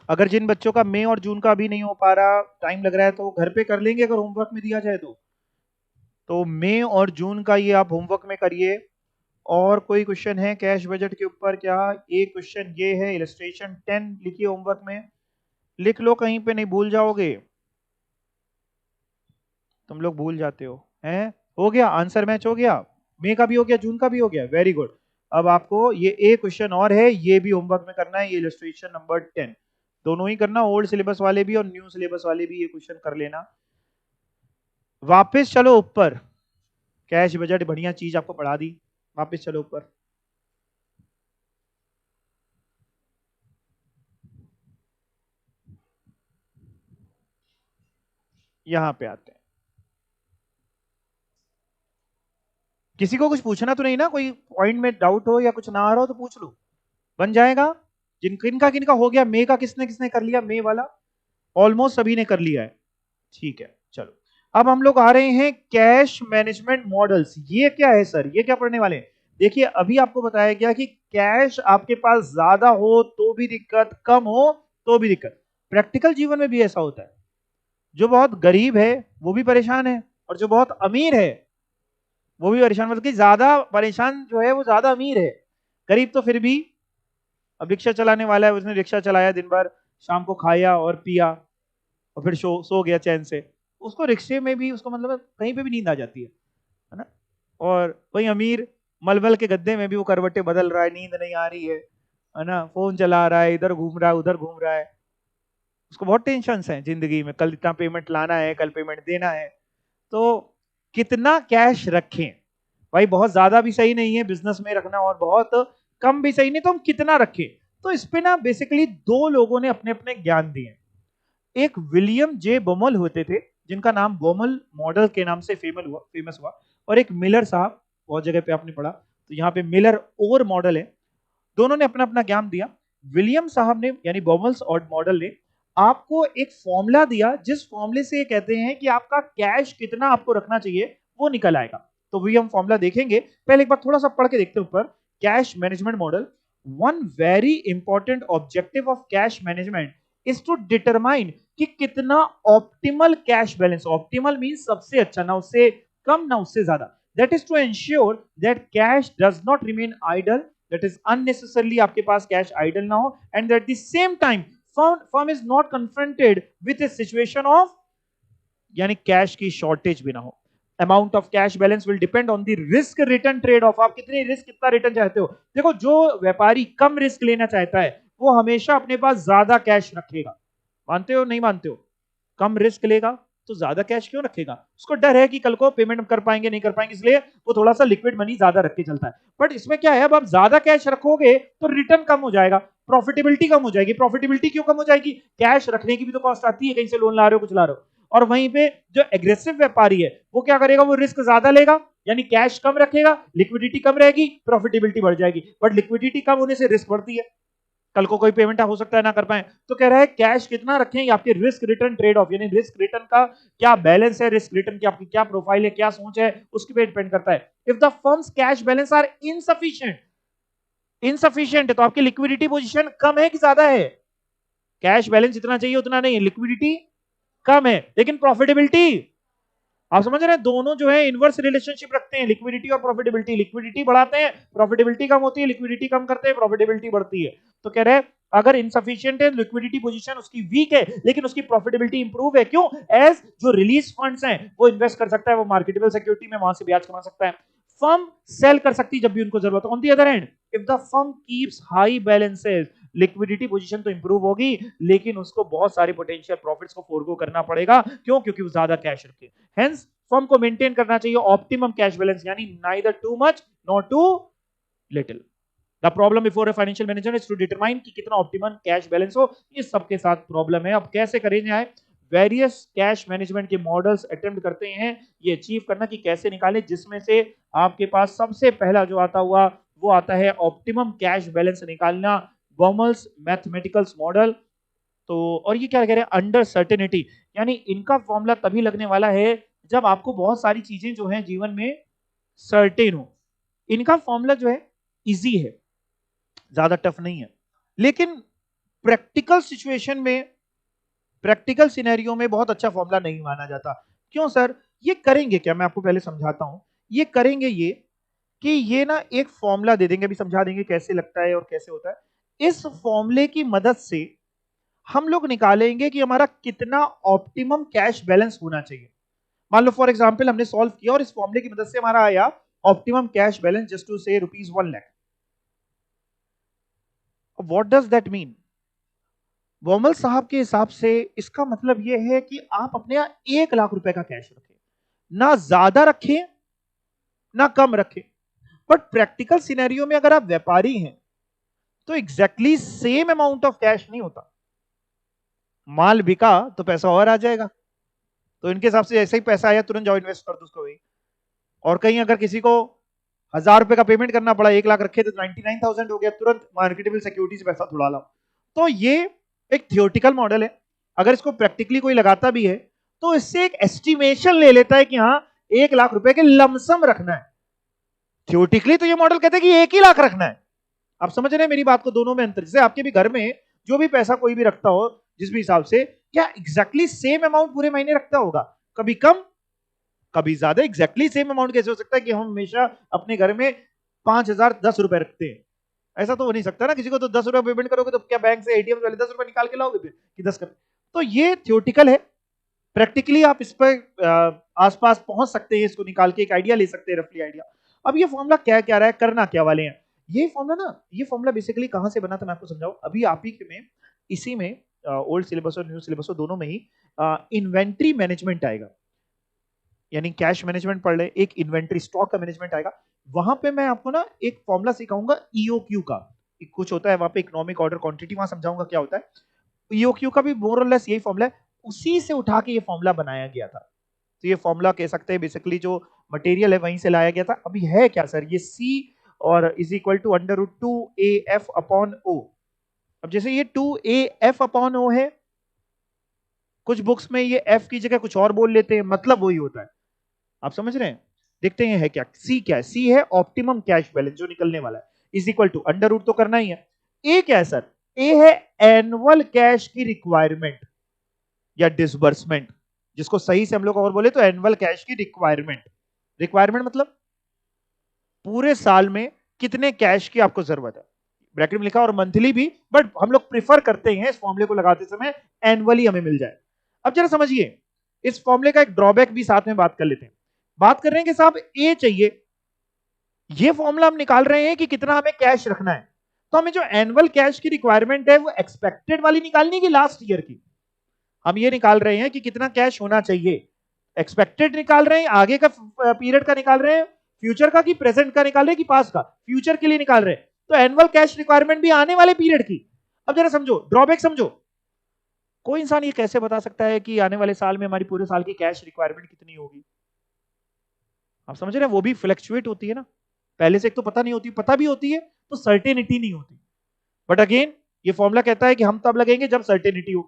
अगर जिन बच्चों का मई और जून का अभी नहीं हो पा रहा, टाइम लग रहा है, तो घर पे कर लेंगे अगर होमवर्क में दिया जाए तो मई और जून का ये आप होमवर्क में करिए। और कोई क्वेश्चन है कैश बजट के ऊपर क्या? एक क्वेश्चन ये है, इलस्ट्रेशन 10 लिखिए होमवर्क में, लिख लो कहीं पे, नहीं भूल जाओगे। तुम लोग भूल जाते हो हैं। हो गया, आंसर मैच हो गया। मई का भी हो गया, जून का भी हो गया, वेरी गुड। अब आपको ये एक क्वेश्चन और है, ये भी होमवर्क में करना है, ये इलस्ट्रेशन नंबर 10। दोनों ही करना, ओल्ड सिलेबस वाले भी और न्यू सिलेबस वाले भी, ये क्वेश्चन कर लेना। वापस चलो ऊपर। कैश बजट बढ़िया चीज आपको पढ़ा दी, वापस चलो ऊपर। यहां पे आते हैं। किसी को कुछ पूछना तो नहीं ना? कोई पॉइंट में डाउट हो या कुछ ना आ रहा हो तो पूछ लो, बन जाएगा। किनका किनका हो गया? मे का किसने किसने कर लिया? मे वाला ऑलमोस्ट सभी ने कर लिया है। ठीक है, चलो। अब हम लोग आ रहे हैं कैश मैनेजमेंट मॉडल्स। ये क्या है सर? ये क्या पढ़ने वाले हैं? देखिए, अभी आपको बताया गया कि कैश आपके पास ज्यादा हो तो भी दिक्कत, कम हो तो भी दिक्कत। प्रैक्टिकल जीवन में भी ऐसा होता है। जो बहुत गरीब है वो भी परेशान है, और जो बहुत अमीर है वो भी परेशान। मतलब कि ज्यादा परेशान जो है वो ज्यादा अमीर है। गरीब तो फिर भी, अब रिक्शा चलाने वाला है, उसने रिक्शा चलाया दिन भर, शाम को खाया और पिया और फिर सो गया चैन से, उसको रिक्शे में भी उसको मतलब कहीं पे भी नींद आ जाती है ना। और वही अमीर मलमल के गद्दे में भी वो करवटें बदल रहा है, नींद नहीं आ रही है ना, फोन चला रहा है, इधर घूम रहा है, उधर घूम रहा है। उसको बहुत टेंशन है जिंदगी में, कल इतना पेमेंट लाना है, कल पेमेंट देना है। तो कितना कैश रखें? भाई बहुत ज्यादा भी सही नहीं है बिजनेस में रखना, और बहुत कम भी सही नहीं, तो हम कितना रखें? तो इस पे ना बेसिकली दो लोगों ने अपने अपने ज्ञान दिए। एक विलियम जे बोमल होते थे, जिनका नाम बोमल मॉडल के नाम से फेमस हुआ। और एक मिलर साहब, बहुत जगह पे आपने पढ़ा, तो यहाँ पे मिलर और मॉडल है। दोनों ने अपना अपना ज्ञान दिया। विलियम साहब ने, यानी बोमल्स और मॉडल ने आपको एक फॉर्मूला दिया, जिस फॉर्मूले से ये कहते हैं कि आपका कैश कितना आपको रखना चाहिए वो निकल आएगा। तो वही हम फॉर्मूला देखेंगे। पहले एक बार थोड़ा सा पढ़ के देखते हैं ऊपर। Cash management model. One very important objective of cash management is to determine कि कितना optimal cash balance, optimal mean सबसे अच्छा, ना उससे कम ना उससे ज्यादा, that is to ensure that cash does not remain idle, that is unnecessarily आपके पास कैश आइडल ना हो, and at the same time firm is not confronted with a situation of, यानी कैश की शॉर्टेज भी ना हो। Amount of cash balance will depend on the risk return trade off. आप कितनी रिस्क, कितना रिटर्न चाहते हो। देखो, जो व्यापारी कम रिस्क लेना चाहता है वो हमेशा अपने पास ज्यादा कैश रखेगा। मानते हो नहीं मानते हो? कम रिस्क लेगा तो ज्यादा कैश क्यों रखेगा? उसको डर है कि कल को पेमेंट कर पाएंगे नहीं कर पाएंगे, इसलिए वो थोड़ा सा लिक्विड मनी ज्यादा रख के चलता है। बट इसमें क्या है, अब आप ज्यादा कैश रखोगे तो रिटर्न कम हो जाएगा, प्रॉफिटेबिलिटी कम हो जाएगी। प्रॉफिटेबिलिटी क्यों कम हो जाएगी? कैश रखने की भी तो कॉस्ट आती है, कहीं से लोन ला रहे हो, कुछ ला रहे हो। और वहीं पे जो एग्रेसिव व्यापारी है वो क्या करेगा, वो रिस्क ज्यादा लेगा, यानी कैश कम रखेगा, लिक्विडिटी कम रहेगी, प्रॉफिटेबिलिटी बढ़ जाएगी। बट लिक्विडिटी कम होने से रिस्क बढ़ती है। कल को कोई पेमेंट हो सकता है ना कर पाए, तो कह रहा है कैश कितना रखें, ये आपके रिस्क रिटर्न ट्रेड ऑफ, यानी रिस्क रिटर्न का क्या बैलेंस है, रिस्क रिटर्न की आपकी क्या प्रोफाइल है, क्या सोच है, उसके पे डिपेंड करता है। If the firm's cash balance are insufficient है तो आपकी लिक्विडिटी पोजीशन कम है कि ज्यादा है? कैश बैलेंस जितना चाहिए उतना नहीं है, लिक्विडिटी कम है, लेकिन प्रॉफिटेबिलिटी, आप समझ रहे हैं, दोनों जो है इनवर्स रिलेशनशिप रखते हैं, लिक्विडिटी और प्रॉफिटेबिलिटी। लिक्विडिटी बढ़ाते हैं प्रॉफिटेबिलिटी कम होती है, लिक्विडिटी कम करते हैं प्रॉफिटेबिलिटी बढ़ती है। तो कह रहे हैं अगर इनसफिशिएंट है, लिक्विडिटी पोजीशन उसकी वीक है, लेकिन उसकी प्रॉफिटेबिलिटी इंप्रूव है, क्यों? एज जो रिलीज फंड्स हैं वो इन्वेस्ट कर सकता है, वो मार्केटेबल सिक्योरिटी में वहां से ब्याज कमा सकता है, फर्म सेल कर सकती है जब भी उनको जरूरत हो। On the other hand, if the firm keeps high balances, liquidity position तो इंप्रूव होगी, लेकिन उसको बहुत सारे पोटेंशियल प्रॉफिट्स को फोरगो करना पड़ेगा, क्यों? क्योंकि वो ज्यादा कैश रखे। हेंस फर्म को मेंटेन करना चाहिए ऑप्टिमम कैश बैलेंस, यानी neither too much not too little. The problem before a financial manager is to determine कि कितना ऑप्टिमम कैश बैलेंस हो। ये सबके साथ प्रॉब्लम है। अब कैसे करेंगे? आए वेरियस कैश मैनेजमेंट के मॉडल्स अटेम्प्ट करते हैं ये अचीव करना कि कैसे निकालें, जिसमें से आपके पास सबसे पहला जो आता हुआ वो आता है ऑप्टिमम कैश बैलेंस निकालना, बॉमल्स मैथमेटिकल्स मॉडल। तो और ये क्या कह रहे हैं? अंडर सर्टेनिटी, यानी इनका फॉर्मूला तभी लगने वाला है जब आपको बहुत सारी चीजें जो है जीवन में सर्टेन हो। इनका फॉर्मूला जो है इजी है, ज्यादा टफ नहीं है, लेकिन प्रैक्टिकल सिचुएशन में, प्रैक्टिकल सिनेरियो में बहुत अच्छा फॉर्मूला नहीं माना जाता। क्यों सर? ये करेंगे क्या, मैं आपको पहले समझाता हूं। ये करेंगे ये कि ये ना एक फॉर्मूला दे देंगे, अभी समझा देंगे कैसे लगता है और कैसे होता है। इस फॉर्मूले की मदद से हम लोग निकालेंगे कि हमारा कितना ऑप्टिमम कैश बैलेंस होना चाहिए। मान लो फॉर एग्जांपल हमने सॉल्व किया और इस फॉर्मूले की मदद से हमारा आया optimum cash balance just two से ₹1,00,000। What does that mean? Baumol साहब के हिसाब से इसका मतलब यह है कि आप अपने यहां ₹1,00,000 का कैश रखें, ना ज्यादा रखें ना कम रखें। बट प्रैक्टिकल सिनेरियो में अगर आप व्यापारी हैं तो exactly same amount of cash नहीं होता। माल बिका तो पैसा और आ जाएगा, तो इनके हिसाब से जैसे ही पैसा आया तुरंत जाओ इन्वेस्ट कर दो उसको वही। और कहीं अगर किसी को ₹1,000 का पेमेंट करना पड़ा, 1,00,000 रखे तो 99,000 हो गया, तुरंत मार्केटेबल सिक्योरिटी से पैसा छुड़ा लो। तो ये एक थियोरटिकल मॉडल है। अगर इसको प्रैक्टिकली कोई लगाता भी है तो इससे एक एस्टिमेशन ले लेता है कि हाँ ₹1,00,000 के लमसम रखना है। थियोरटिकली तो ये मॉडल कहते हैं कि 1 ही लाख रखना है। आप समझ रहे हैं मेरी बात को? दोनों में अंतर। जैसे आपके भी घर में जो भी पैसा कोई भी रखता हो जिस भी हिसाब से, क्या एग्जैक्टली सेम अमाउंट पूरे महीने रखता होगा? कभी कम कभी ज्यादा। एग्जैक्टली सेम अमाउंट कैसे हो सकता है कि हम हमेशा अपने घर में 5,010 रुपए रखते हैं? ऐसा तो हो नहीं सकता ना। किसी को तो 10 रुपए पेमेंट करोगे तो क्या बैंक से एटीएम वाले 10 रुपए निकाल के लाओगे फिर कि 10 कर? तो ये थियोरटिकल है। प्रैक्टिकली आप इस पर आसपास पहुंच सकते हैं, इसको निकाल के एक आइडिया ले सकते हैं, रफली आइडिया। अब ये फॉर्मूला क्या क्या रहा है, करना क्या वाले हैं? ये फॉर्मूला बेसिकली कहां से बना था मैं आपको समझाऊं। अभी आप ही में इसी में ओल्ड सिलेबस और न्यू सिलेबस दोनों में ही इन्वेंट्री मैनेजमेंट आएगा, यानी कैश मैनेजमेंट पढ़ ले, एक इन्वेंट्री स्टॉक का मैनेजमेंट आएगा। वहां पे मैं आपको ना एक फॉर्मूला सिखाऊंगा ईओक्यू का, कुछ होता है वहां पे इकोनॉमिक ऑर्डर क्वांटिटी, वहां समझाऊंगा क्या होता है। ईओक्यू का भी मोर और लेस यही फॉर्मूला है, उसी से उठा के ये फॉर्मूला बनाया गया था। तो ये फॉर्मूला कह सकते हैं बेसिकली जो मटेरियल है वहीं से लाया गया था। अभी है क्या सर? ये सी और इज इक्वल टू √2AF/O। अब जैसे ये 2AF/O है, कुछ बुक्स में ये F की जगह कुछ और बोल लेते हैं, मतलब वही होता है। आप समझ रहे हैं? देखते हैं है क्या। सी क्या है? सी है ऑप्टिमम कैश बैलेंस जो निकलने वाला है, is equal to under root तो करना ही है। ए क्या है सर? ए है एनुअल कैश की रिक्वायरमेंट या डिसबर्समेंट, जिसको सही से हम लोग और बोले तो एनुअल कैश की रिक्वायरमेंट। रिक्वायरमेंट मतलब पूरे साल में कितने कैश की आपको जरूरत है, ब्रैकेट में लिखा, और मंथली भी, बट हम लोग प्रिफर करते हैं इस फॉर्मूले को लगाते समय एनुअली हमें मिल जाए। अब जरा समझिए, इस फॉर्मूले का एक ड्रॉबैक भी साथ में बात कर लेते हैं। बात कर रहे हैं कि साहब ए चाहिए, ये फॉर्मूला हम निकाल रहे हैं कि कितना हमें कैश रखना है, तो हमें जो एनुअल कैश की रिक्वायरमेंट है वो एक्सपेक्टेड वाली निकालनी है कि लास्ट ईयर की? हम ये निकाल रहे हैं कि कितना कैश होना चाहिए, एक्सपेक्टेड निकाल रहे हैं, आगे का पीरियड का निकाल रहे हैं, फ्यूचर का कि प्रेजेंट का निकाल रहे हैं कि पास्ट का? फ्यूचर के लिए निकाल रहे हैं, तो एनुअल कैश रिक्वायरमेंट भी आने वाले पीरियड की। अब जरा समझो ड्रॉबैक समझो। कोई इंसान ये कैसे बता सकता है कि आने वाले साल में हमारी पूरे साल की कैश रिक्वायरमेंट कितनी होगी? आप समझ रहे हैं? वो भी फ्लक्चुएट होती है ना, पहले से एक तो पता नहीं होती, पता भी होती है तो सर्टेनिटी नहीं होती। बट अगेन ये फॉर्मूला कहता है कि हम तब लगेंगे जब सर्टेनिटी हो।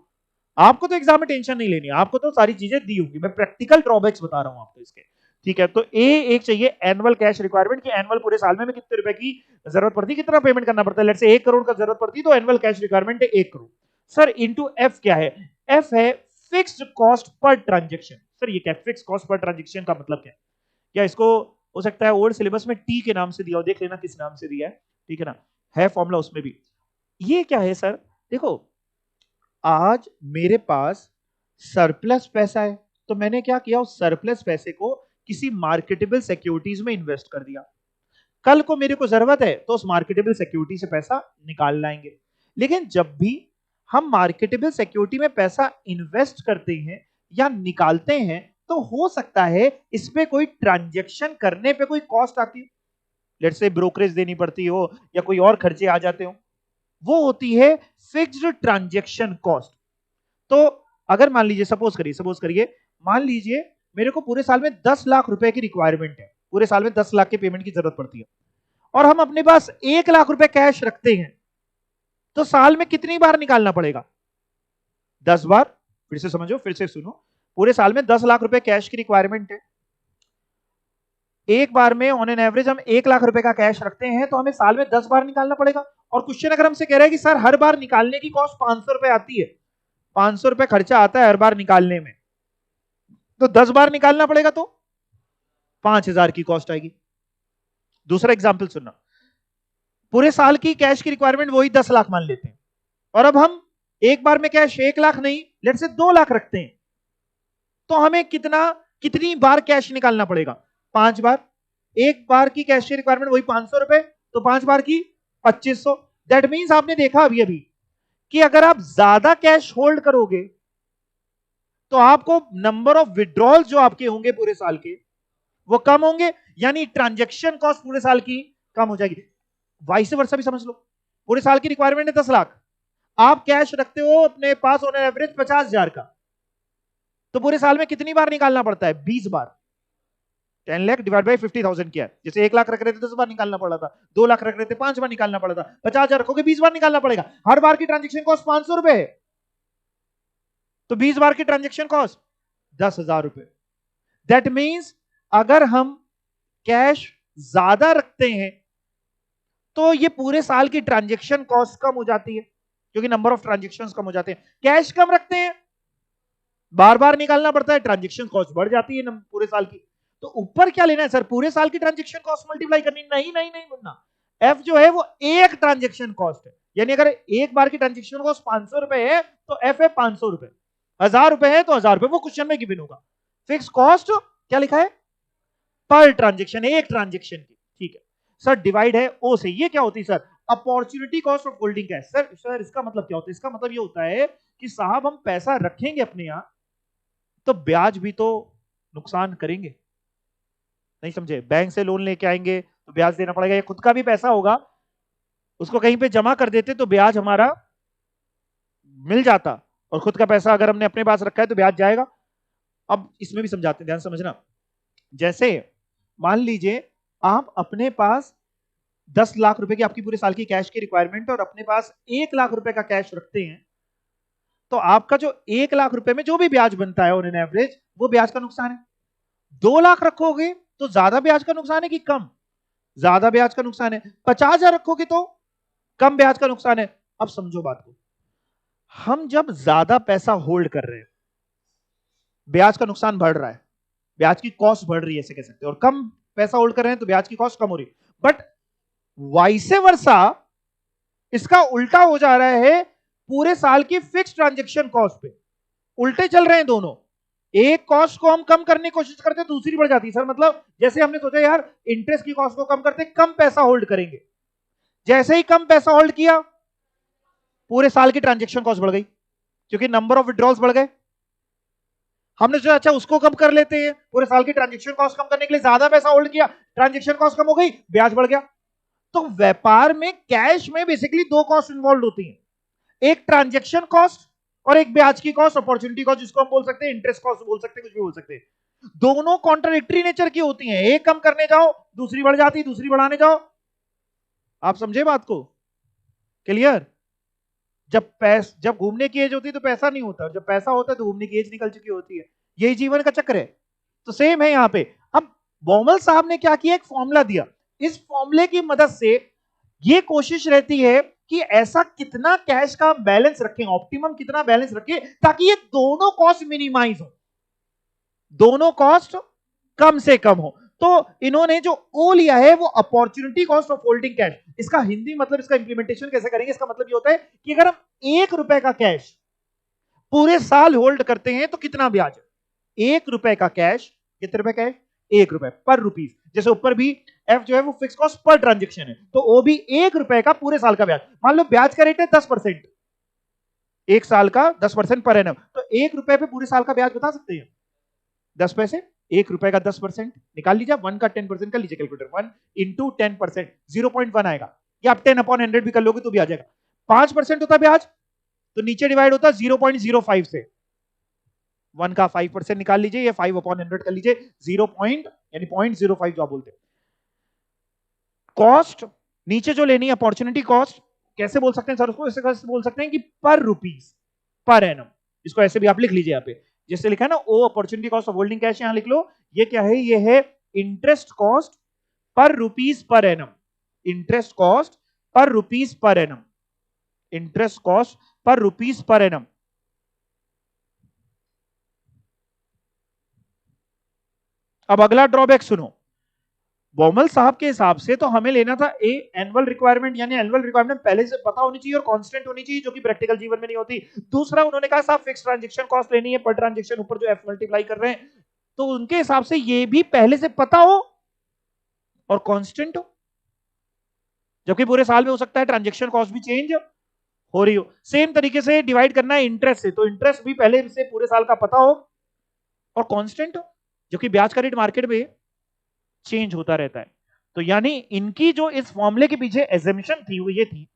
आपको तो एग्जाम में टेंशन नहीं लेनी, आपको तो सारी चीजें दी होंगी, मैं प्रैक्टिकल ड्रॉबैक्स बता रहा हूं आपको इसके। ठीक है, तो ए एक चाहिए एनुअल कैश रिक्वायरमेंट, कि एनुअल पूरे साल में कितने रुपए की जरूरत पड़ती है, कितना पेमेंट करना पड़ता है। लेट्स से 1 करोड़ का जरूरत पड़ती है, तो एनुअल कैश रिक्वायरमेंट है 1 करोड़। सर इनटू एफ क्या है? एफ है fixed cost per transaction. Sir ये क्या फिक्स्ड कॉस्ट पर ट्रांजेक्शन का मतलब क्या है? क्या इसको हो सकता है ओल्ड सिलेबस में टी के नाम से दिया हो, देख लेना किस नाम से दिया है, ठीक है ना, है फॉर्मूला उसमें भी। ये क्या है सर? देखो आज मेरे पास सरप्लस पैसा है, तो मैंने क्या किया, उस सरप्लस पैसे को किसी मार्केटेबल सिक्योरिटीज में इन्वेस्ट कर दिया। कल को मेरे को जरूरत है तो उस मार्केटेबल सिक्योरिटी से पैसा निकाल लाएंगे। लेकिन जब भी हम मार्केटेबल सिक्योरिटी में पैसा इन्वेस्ट करते हैं या निकालते हैं, तो हो सकता है इसमें कोई ट्रांजैक्शन करने पे कोई कॉस्ट आती हो, लेट्स से ब्रोकरेज देनी पड़ती हो या कोई और खर्चे आ जाते हो, वो होती है फिक्स्ड ट्रांजैक्शन कॉस्ट। तो अगर मान लीजिए सपोज करिए मान लीजिए मेरे को पूरे साल में 10 लाख रुपए की रिक्वायरमेंट है, पूरे साल में 10 लाख के पेमेंट की जरूरत पड़ती है, और हम अपने पास 1 लाख रुपए कैश रखते हैं, तो साल में कितनी बार निकालना पड़ेगा? 10 बार। फिर से समझो, फिर से सुनो, पूरे साल में 10 लाख रुपए कैश की रिक्वायरमेंट है, एक बार में ऑन एन एवरेज हम 1 लाख रुपए का कैश रखते हैं, तो हमें साल में 10 बार निकालना पड़ेगा। और क्वेश्चन अगर हमसे कह रहा है कि सर हर बार निकालने की कॉस्ट 500 रुपए आती है, 500 रुपए खर्चा आता है हर बार निकालने में, तो 10 बार निकालना पड़ेगा, तो 5000 की कॉस्ट आएगी। दूसरा एग्जांपल सुनना, पूरे साल की कैश की रिक्वायरमेंट वही 10 लाख मान लेते हैं, और अब हम एक बार में कैश 1 लाख नहीं, लेट से 2 लाख रखते हैं, तो हमें कितनी बार कैश निकालना पड़ेगा? 5 बार। एक बार की कैश की रिक्वायरमेंट वही 500 रुपए, तो 5 बार की 2500। दैट मींस आपने देखा अभी अभी कि अगर आप ज्यादा कैश होल्ड करोगे तो आपको नंबर ऑफ विड्रॉल जो आपके होंगे पूरे साल के वो कम होंगे, यानी ट्रांजैक्शन कॉस्ट पूरे साल की कम हो जाएगी। वाइस वर्सा भी समझ लो, पूरे साल की रिक्वायरमेंट है 10 लाख, आप कैश रखते हो अपने पास ऑन एवरेज 50,000 का, तो पूरे साल में कितनी बार निकालना पड़ता है? 20 बार। 10 लाख डिवाइड बाई 50,000 क्या है? जैसे 1 लाख रख रहे थे 10 बार निकालना पड़ा था, 2 लाख रख रहे थे 5 बार निकालना पड़ा था, 50,000 रखोगे 20 बार निकालना पड़ेगा। हर बार की ट्रांजेक्शन कॉस्ट 500 रुपए है, तो 20 बार की ट्रांजेक्शन कॉस्ट 10,000 रुपए। दैट मीन्स अगर हम कैश ज्यादा रखते हैं तो ये पूरे साल की ट्रांजेक्शन कॉस्ट कम हो जाती है, क्योंकि नंबर ऑफ ट्रांजेक्शन कम हो जाते हैं। कैश कम रखते हैं, बार बार निकालना पड़ता है, ट्रांजेक्शन कॉस्ट बढ़ जाती है पूरे साल की। तो ऊपर क्या लेना है सर? पूरे साल की ट्रांजेक्शन कॉस्ट मल्टीप्लाई करनी? नहीं नहीं नहीं मुन्ना, एफ जो है वो एक ट्रांजेक्शन कॉस्ट है, यानी अगर एक बार की ट्रांजेक्शन कॉस्ट 500 रुपए है तो एफ है 500 रुपए, 1000 रुपए है तो 1000 रुपए, वो क्वेश्चन में गिवन होगा। फिक्स कॉस्ट क्या लिखा है? पर ट्रांजेक्शन, एक ट्रांजेक्शन की। ठीक है सर, डिवाइड है ओ से, ये क्या होती है sir? Opportunity cost of holding cash. Sir इसका मतलब क्या होता है? इसका मतलब ये होता है कि साहब हम पैसा रखेंगे अपने यहां तो ब्याज भी तो नुकसान करेंगे, नहीं समझे? बैंक से लोन लेके आएंगे तो ब्याज देना पड़ेगा, या खुद का भी पैसा होगा उसको कहीं पे जमा कर देते तो ब्याज हमारा मिल जाता, और खुद का पैसा अगर हमने अपने पास रखा है तो ब्याज जाएगा। अब इसमें भी समझाते हैं, ध्यान समझना। जैसे मान लीजिए आप अपने पास 10 लाख रुपए की आपकी पूरे साल की कैश की रिक्वायरमेंट है और अपने पास 1 लाख रुपए का कैश रखते हैं, तो आपका जो 1 लाख रुपए में जो भी ब्याज बनता है ऑन एन एवरेज, वो ब्याज का नुकसान है। 2 लाख रखोगे तो ज्यादा ब्याज का नुकसान है कि कम? ज्यादा ब्याज का नुकसान है। 50,000 रखोगे तो कम ब्याज का नुकसान है। अब समझो बात को, हम जब ज्यादा पैसा होल्ड कर रहे हैं, ब्याज का नुकसान बढ़ रहा है, ब्याज की कॉस्ट बढ़ रही है ऐसे कह सकते हैं, और कम पैसा होल्ड कर रहे हैं तो ब्याज की कॉस्ट कम हो रही है। बट वाइसे वर्सा इसका उल्टा हो जा रहा है पूरे साल की फिक्स ट्रांजेक्शन कॉस्ट पे, उल्टे चल रहे हैं दोनों। एक कॉस्ट को हम कम करने की कोशिश करते हैं, दूसरी बढ़ जाती है। सर मतलब जैसे हमने सोचा यार इंटरेस्ट की कॉस्ट को कम करते, कम पैसा होल्ड करेंगे, जैसे ही कम पैसा होल्ड किया पूरे साल की ट्रांजेक्शन कॉस्ट बढ़ गई, क्योंकि नंबर ऑफ विड्रॉल्स बढ़ गए। हमने सोचा अच्छा उसको कम कर लेते हैं, पूरे साल की ट्रांजेक्शन कॉस्ट कम करने के लिए ज्यादा पैसा होल्ड किया, ट्रांजेक्शन कॉस्ट कम हो गई, ब्याज बढ़ गया। तो व्यापार में कैश में बेसिकली दो कॉस्ट इन्वॉल्व होती हैं, एक ट्रांजेक्शन कॉस्ट और एक ब्याज की कॉस्ट, अपॉर्चुनिटी कॉस्ट जिसको हम बोल सकते हैं, इंटरेस्ट कॉस्ट बोल सकते हैं, कुछ भी बोल सकते हैं। दोनों कॉन्ट्राडिक्टरी नेचर की होती हैं, एक कम करने जाओ दूसरी बढ़ जाती, दूसरी बढ़ाने जाओ। आप समझे बात को? क्लियर? जब घूमने की एज होती है तो पैसा नहीं होता, जब पैसा होता है तो घूमने की एज निकल चुकी होती है। यही जीवन का चक्र है। तो सेम है यहाँ पे। अब बॉमल साहब ने क्या किया, एक फॉर्मूला दिया। इस फॉर्मूले की मदद से ये कोशिश रहती है कि ऐसा कितना कैश का बैलेंस रखें, ऑप्टिमम कितना बैलेंस रखें, ताकि ये दोनों कॉस्ट मिनिमाइज हो, दोनों कॉस्ट कम से कम हो। तो इन्होंने जो ओ लिया है वो opportunity cost of holding cash. इसका हिंदी मतलब, इसका इंप्लीमेंटेशन कैसे करेंगे, इसका मतलब ये होता है कि अगर हम 1 रुपए का कैश पूरे साल होल्ड करते हैं तो कितना ब्याज है। 1 रुपए का कैश, कितने रुपए कैश, 1 रुपए पर रुपीज। जैसे ऊपर भी एफ जो है वो फिक्स कॉस्ट पर ट्रांजेक्शन है, तो ओ भी 1 रुपए का पूरे साल का ब्याज। मान लो ब्याज का रेट है 10%, एक साल का 10% पर एनम, तो 1 रुपए पे पूरे साल का ब्याज बता सकते हैं 10 पैसे। 1 रुपए का 10% निकाल लीजिए, 1 का 10% कर लीजिए कैलकुलेटर, 1 इंटू 10%, 0.1 आएगा, या आप 10/100 भी कर लोगे तो भी आ जाएगा। 5% होता ब्याज, तो नीचे डिवाइड होता 0.05 से, 1 का 5% निकाल लीजिए, या 5/100 कर लीजिए, 0 यानी 0.05 जो आप बोलते हैं। कॉस्ट नीचे जो लेनी है अपॉर्चुनिटी कॉस्ट, कैसे बोल सकते हैं सर उसको, ऐसे कैसे बोल सकते हैं कि पर रुपीज पर एनम। इसको ऐसे भी आप लिख लीजिए यहाँ पे, जैसे लिखा है ना ओ opportunity cost of holding cash, यहां लिख लो। ये क्या है, ये है interest cost per rupees per annum, interest cost per rupees per annum, interest cost per rupees per annum. अब अगला ड्रॉबैक सुनो। बॉमल साहब के हिसाब से तो हमें लेना था ए एनुअल रिक्वायरमेंट, यानी एनुअल रिक्वायरमेंट पहले से पता होनी चाहिए और कांस्टेंट होनी चाहिए, जो कि प्रैक्टिकल जीवन में नहीं होती। दूसरा उन्होंने कहा साहब फिक्स ट्रांजैक्शन कॉस्ट लेनी है पर ट्रांजैक्शन, ऊपर जो एफ मल्टीप्लाई कर रहे हैं, तो उनके हिसाब से ये भी पहले से पता हो और कांस्टेंट हो, जबकि पूरे साल में हो सकता है ट्रांजैक्शन कॉस्ट भी चेंज हो रही हो। सेम तरीके से डिवाइड करना है इंटरेस्ट से, तो इंटरेस्ट भी पहले से पूरे साल का पता हो और कांस्टेंट हो, जो कि ब्याज का रेट मार्केट में चेंज होता रहता है। तो यानी इनकी जो इस फॉर्मूले के पीछे एजम्पशन थी वो ये थी,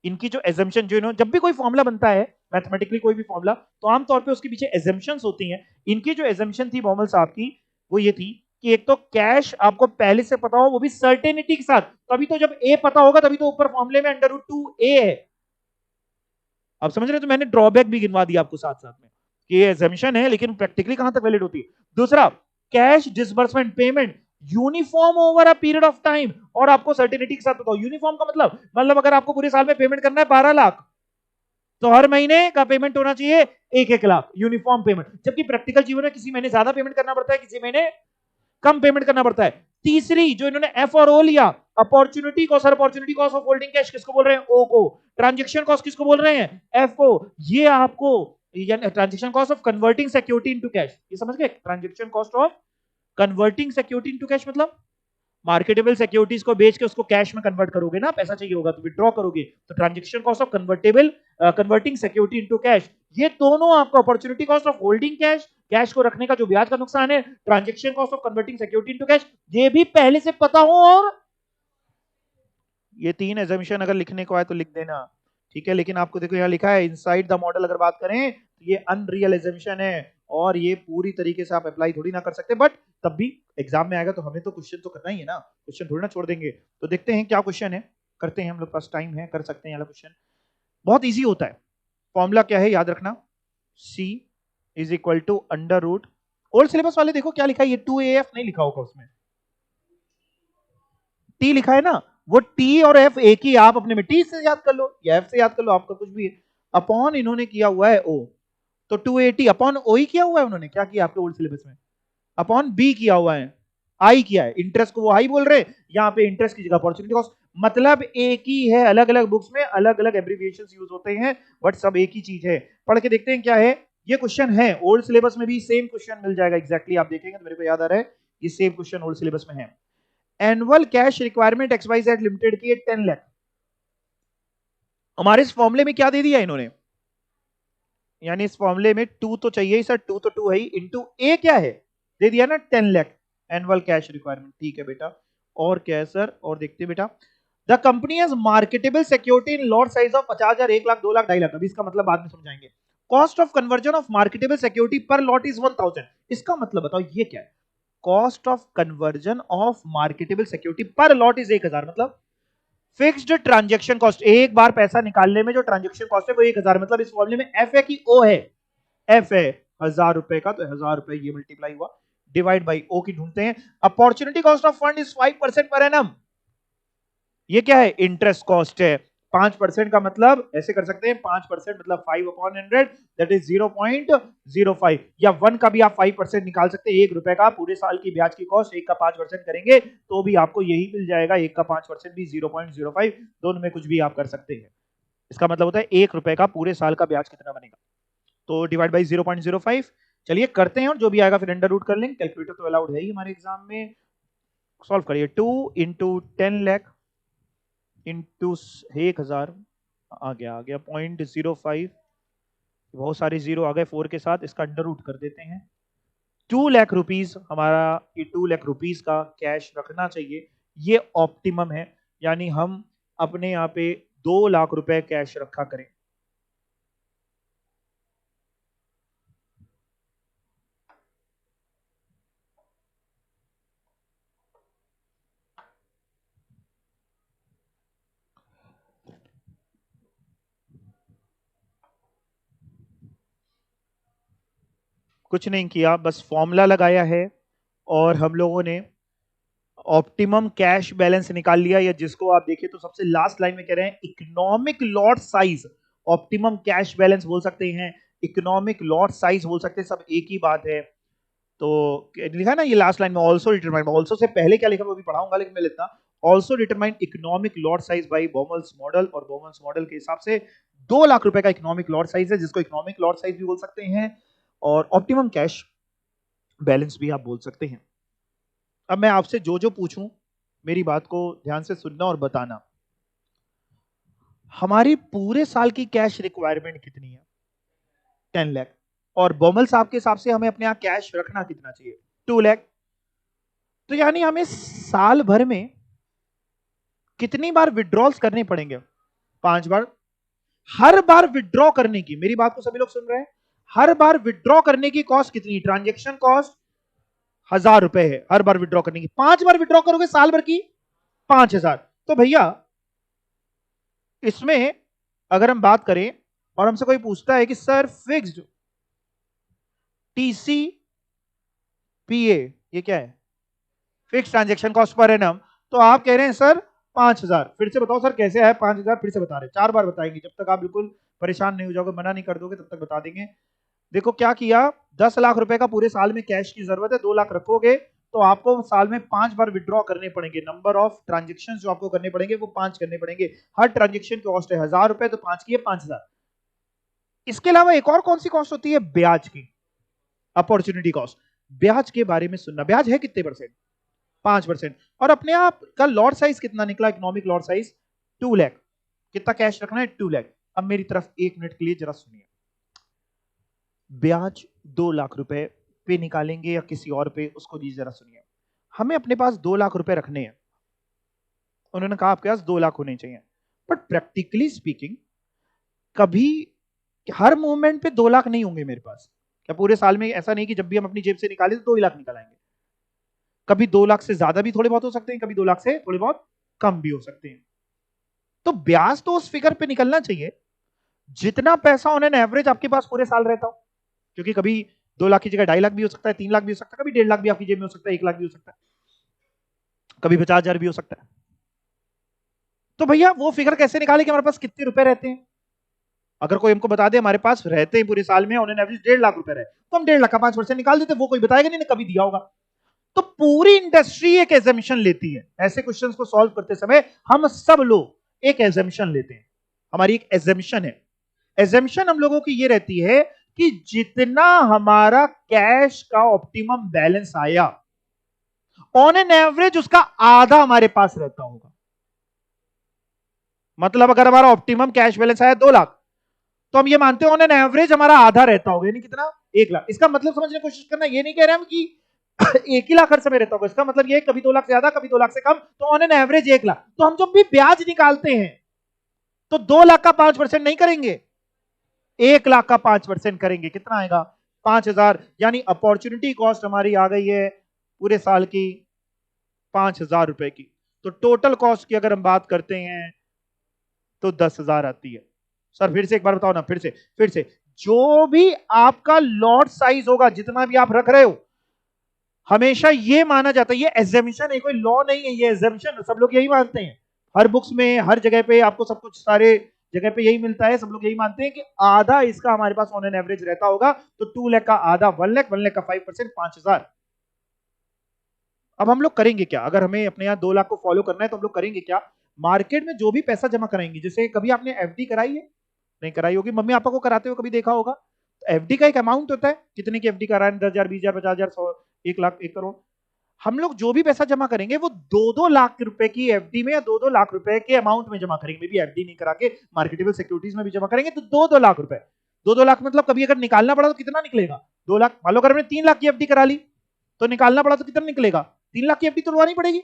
इनकी जो एजम्पशन, जो इन्होंने, जब भी कोई फॉर्मूला बनता है मैथमेटिकली कोई भी फॉर्मूला, तो आमतौर पे उसके पीछे एजम्पशंस होती हैं। इनकी जो एजम्पशन थी बॉमल साहब की वो ये थी कि एक तो कैश आपको पहले से पता हो, वो भी सर्टेनिटी के साथ, तभी तो जब ए पता होगा तभी तो ऊपर फॉर्मूले में √2a है। आप समझ रहे हैं, तो मैंने ड्रॉबैक भी गिनवा दिया आपको साथ साथ में कि ये एजम्पशन है लेकिन प्रैक्टिकली कहां तक वैलिड होती है। दूसरा, cash disbursement payment uniform over a period of time, और आपको सर्टेनिटी के साथ बताओ। यूनिफॉर्म का मतलब अगर आपको पूरे साल में पेमेंट करना है 12 लाख, तो हर महीने का पेमेंट होना चाहिए 1-1 लाख, यूनिफॉर्म पेमेंट। जबकि प्रैक्टिकल जीवन में किसी महीने ज्यादा पेमेंट करना पड़ता है, किसी महीने कम पेमेंट करना पड़ता है। तीसरी जो इन्होंने एफ और ओ लिया, opportunity cost, opportunity cost of holding cash किसको बोल रहे हैं, ओ को। ट्रांजेक्शन कॉस्ट किसको बोल रहे हैं, एफ को। ये आपको transaction cost of converting security into cash, ये समझ गए, transaction cost of converting security into cash, मतलब मार्केटेबल सिक्योरिटीज को बेच के उसको कैश में कन्वर्ट करोगे ना, पैसा चाहिए होगा तो विड्रॉ करोगे, तो transaction cost of converting security into cash. ये दोनों आपको opportunity cost of holding cash, cash को रखने का जो ब्याज का नुकसान है, transaction cost of converting security into cash, ये भी पहले से पता हो। और ये 3 एजम्पशन अगर लिखने को आए तो लिख देना, ठीक है। लेकिन आपको देखो यहाँ लिखा है इनसाइड द मॉडल, अगर बात करें तो ये अनरियल एजम्पशन है और ये पूरी तरीके से आप अप्लाई थोड़ी ना कर सकते, बट तब भी एग्जाम में आएगा तो हमें तो क्वेश्चन तो करना ही है ना, क्वेश्चन थोड़ी ना छोड़ देंगे। तो देखते हैं क्या क्वेश्चन है, करते हैं, हम लोग पास टाइम है, कर सकते हैं। क्वेश्चन बहुत इजी होता है। फॉर्मूला क्या है याद रखना, C is equal to under root, old syllabus वाले देखो क्या लिखा है, ये 2AF नहीं लिखा होगा उसमें, T लिखा है ना, वो T और F एक ही, आप अपने में T से याद कर लो या F से याद कर लो, आपका कुछ भी है। अपॉन इन्होंने किया हुआ है O, तो 280 अपॉन O ही किया हुआ है उन्होंने, क्या किया आपके ओल्ड सिलेबस में, अपॉन B किया हुआ है, I किया है, इंटरेस्ट को वो I बोल रहे हैं, यहाँ पे इंटरेस्ट की जगह अपॉर्चुनिटी कॉस्ट, मतलब एक ही है, अलग अलग बुक्स में अलग अलग एब्रिविएशंस यूज होते हैं, बट सब एक ही चीज है। पढ़ के देखते हैं क्या है। ये क्वेश्चन है ओल्ड सिलेबस में भी, सेम क्वेश्चन मिल जाएगा एग्जैक्टली, आप देखेंगे तो मेरे को याद आ रहा है ये सेम क्वेश्चन ओल्ड सिलेबस में है। Annual cash requirement XYZ limited की 10 लाख, हमारे इस फॉर्मूले में क्या दे दिया इन्होंने, यानी इस फॉर्मूले में 2 तो चाहिए ही सर, 2 तो 2 है ही, इंटू ए क्या है दे दिया ना 10 लाख एनुअल कैश रिक्वायरमेंट, ठीक है बेटा। और क्या है सर, और देखते हैं बेटा, the company has marketable security in lot size of 50,000, 1 lakh, 2 lakh, 2.5 lakh, अभी इसका मतलब बाद में समझाएंगे। Cost of conversion of marketable security पर लॉट इज 1000, इसका मतलब बताओ ये क्या है, cost of conversion of marketable security पर लॉट इज 1000, मतलब फिक्स्ड ट्रांजेक्शन कॉस्ट, एक बार पैसा निकालने में जो ट्रांजेक्शन कॉस्ट है वो 1000, मतलब इस फॉर्मूले में एफ है कि ओ है? एफ है। 1000 रुपए का, तो 1000 रुपए ये मल्टीप्लाई हुआ, डिवाइड बाई ओ की ढूंढते हैं। Opportunity cost of fund is 5% per annum. ये क्या है? इंटरेस्ट कॉस्ट है। 5% का मतलब ऐसे कर सकते हैं, 5% मतलब 5/100, दैट इज 0.05, या 1 का भी आप 5% निकाल सकते हैं। 1 रुपए का पूरे साल की ब्याज की कॉस्ट, 1 का 5% करेंगे तो भी आपको यही मिल जाएगा। 1 का 5% भी 0.05, दोनों में कुछ भी आप कर सकते हैं। इसका मतलब होता है 1 रुपए का पूरे साल का ब्याज कितना बनेगा, तो डिवाइड बाई 0.05। चलिए करते हैं, और जो भी आएगा फिर अंडर रूट कर लेंगे। कैलकुलेटर तो अलाउड है ही हमारे एग्जाम में। सॉल्व करिए। 2 इंटू 10 लाख इंटू 1000, आ गया 0.05, बहुत सारे जीरो आ गए 4 के साथ, इसका अंडर रूट कर देते हैं। 2 लाख रुपीज हमारा, ये 2 लाख रुपीज का कैश रखना चाहिए, ये ऑप्टिमम है। यानी हम अपने यहाँ पे 2 लाख रुपए कैश रखा करें। कुछ नहीं किया, बस फॉर्मूला लगाया है और हम लोगों ने ऑप्टिमम कैश बैलेंस निकाल लिया। या जिसको आप देखिए तो सबसे लास्ट लाइन में कह रहे हैं economic lot size. Optimum cash balance बोल सकते हैं, इकोनॉमिक लॉट साइज बोल सकते हैं, सब एक ही बात है। तो लिखा है ना ये लास्ट लाइन में, ऑल्सो डिटरमाइन, ऑल्सो से पहले क्या लिखा वो भी पढ़ाऊंगा, लेकिन मैं लिखता also determine economic lot size by Baumol's model. और बॉमल्स मॉडल के हिसाब से 2 लाख रुपए का इकोनॉमिक लॉट साइज है, जिसको इकोनॉमिक लॉट साइज भी बोल सकते हैं और ऑप्टिमम कैश बैलेंस भी आप बोल सकते हैं। अब मैं आपसे जो जो पूछूं मेरी बात को ध्यान से सुनना और बताना। हमारी पूरे साल की कैश रिक्वायरमेंट कितनी है? 10 लाख। और बोमल साहब के हिसाब से हमें अपने यहां कैश रखना कितना चाहिए? 2 लाख। तो यानी हमें साल भर में कितनी बार विड्रॉल्स करने पड़ेंगे? 5 बार। हर बार विड्रॉ करने की, मेरी बात को सभी लोग सुन रहे हैं, हर बार विड्रॉ करने की कॉस्ट कितनी? ट्रांजेक्शन कॉस्ट 1000 रुपए है हर बार विड्रॉ करने की। 5 बार विड्रॉ करोगे साल भर की 5000। तो भैया इसमें अगर हम बात करें और हमसे कोई पूछता है कि सर फिक्स्ड टीसी पीए ये क्या है? Fix transaction cost per annum. तो आप कह रहे हैं सर 5000। फिर से बताओ सर कैसे है 5000? फिर से बता रहे, 4 बार बताएंगे, जब तक आप बिल्कुल परेशान नहीं हो जाओगे, मना नहीं कर दोगे, तब तक बता देंगे। देखो क्या किया, 10 लाख रुपए का पूरे साल में कैश की जरूरत है, 2 लाख रखोगे तो आपको साल में 5 बार विड्रॉ करने पड़ेंगे। नंबर ऑफ ट्रांजेक्शन जो आपको करने पड़ेंगे वो 5 करने पड़ेंगे। हर ट्रांजेक्शन की कॉस्ट है 1000 रुपए, तो 5 की 5000। इसके अलावा एक और कौन सी कॉस्ट होती है? ब्याज की, अपॉर्चुनिटी कॉस्ट। ब्याज के बारे में सुनना, ब्याज है कितने परसेंट? 5%। और अपने आप का लॉट साइज कितना निकला? Economic lot size 2 lakh. कितना कैश रखना है? 2 लाख। अब मेरी तरफ 1 मिनट के लिए जरा सुनिए। ब्याज 2 लाख रुपए पे निकालेंगे या किसी और पे, उसको भी जरा सुनिए। हमें अपने पास 2 लाख रुपए रखने हैं, उन्होंने कहा आपके पास 2 लाख होने चाहिए, बट प्रैक्टिकली स्पीकिंग कभी हर मूवमेंट पे 2 लाख नहीं होंगे मेरे पास। क्या पूरे साल में ऐसा नहीं कि जब भी हम अपनी जेब से निकालें तो 2 लाख निकालेंगे? कभी 2 लाख से ज्यादा भी थोड़े बहुत हो सकते हैं, कभी 2 लाख से थोड़े बहुत कम भी हो सकते हैं। तो ब्याज तो उस फिगर पे निकलना चाहिए जितना पैसा ऑन एन एवरेज आपके पास पूरे साल रहता हो, क्योंकि कभी 2 लाख की जगह 2.5 लाख भी हो सकता है, 3 लाख भी हो सकता है, कभी 1.5 लाख भी आपकी जेब में हो सकता है, 1 लाख भी हो सकता है, कभी 50,000 भी हो सकता है। तो भैया वो फिगर कैसे निकाले कि हमारे पास कितने रुपए रहते हैं? अगर कोई हमको बता दे हमारे पास रहते हैं पूरे साल में ऑन एन एवरेज 1.5 लाख रुपए रहे, तो हम 1.5 लाख का 5% निकाल देते, वो कोई बताएगा नहीं कभी दिया होगा। तो पूरी इंडस्ट्री एक एजम्पशन लेती है, ऐसे क्वेश्चंस को सॉल्व करते समय हम सब लोग एक एजम्पशन लेते हैं। हमारी एक एजम्पशन है, एजम्पशन हम लोगों की ये रहती है कि जितना हमारा कैश का ऑप्टिमम बैलेंस आया ऑन एन एवरेज उसका आधा हमारे पास रहता होगा। मतलब अगर हमारा ऑप्टिमम कैश बैलेंस आया 2 लाख, तो हम ये मानते हैं ऑन एन एवरेज हमारा आधा रहता होगा, यानी कितना? 1 लाख। इसका मतलब समझने की कोशिश करना, ये नहीं कह रहे हम कि 1 ही लाख हर समय रहता होगा, इसका मतलब ये कभी 2 लाख से ज्यादा कभी 2 लाख से कम, तो ऑन एन एवरेज 1 लाख। तो हम जब भी ब्याज निकालते हैं तो 2 लाख का 5% नहीं करेंगे, 1 लाख का 5% करेंगे। कितना आएगा? 5000। यानी अपॉर्चुनिटी कॉस्ट हमारी आ गई है पूरे साल की 5000 रुपए की। तो टोटल कॉस्ट की अगर हम बात करते हैं तो 10,000 आती है। सर फिर से एक बार बताओ ना, फिर से जो भी आपका लॉट साइज होगा, जितना भी आप रख रहे हो, हमेशा ये माना जाता है, ये एग्जामिशन है, कोई लॉ नहीं है, ये एग्जामिशन, सब लोग यही मानते हैं। हर बुक्स में, हर जगह पे आपको सब कुछ, सारे जगह पे यही मिलता है, सब लोग यही मानते हैं कि आधा इसका हमारे पास ऑन एन एवरेज रहता होगा। तो 2 लाख का आधा 1 लाख, 1 लाख का 5% 5,000। अब हम लोग करेंगे क्या? अगर हमें अपने यहाँ 2 लाख को फॉलो करना है तो हम लोग करेंगे क्या? मार्केट में जो भी पैसा जमा कराएंगे, जैसे कभी आपने एफडी कराई है? नहीं कराई होगी, मम्मी पापा को कराते हुए कभी देखा होगा। तो एफडी का एक अमाउंट होता है, कितने की एफडी करा रहे हैं, 10,000, 20,000, 50,000, 100, 1 लाख, 1 करोड़। हम लोग जो भी पैसा जमा करेंगे वो 2-2 लाख रुपए की एफडी में या 2-2 लाख रुपए के अमाउंट में जमा करेंगे। मे बी एफडी नहीं करा के मार्केटेबल सिक्योरिटीज में भी जमा करेंगे तो 2-2 लाख रुपए। 2-2 लाख मतलब कभी अगर निकालना पड़ा तो कितना निकलेगा? 2 लाख। मान लो अगर हमने 3 लाख की एफडी करा ली तो निकालना पड़ा तो कितना निकलेगा? 3 लाख की एफडी तुड़वानी पड़ेगी।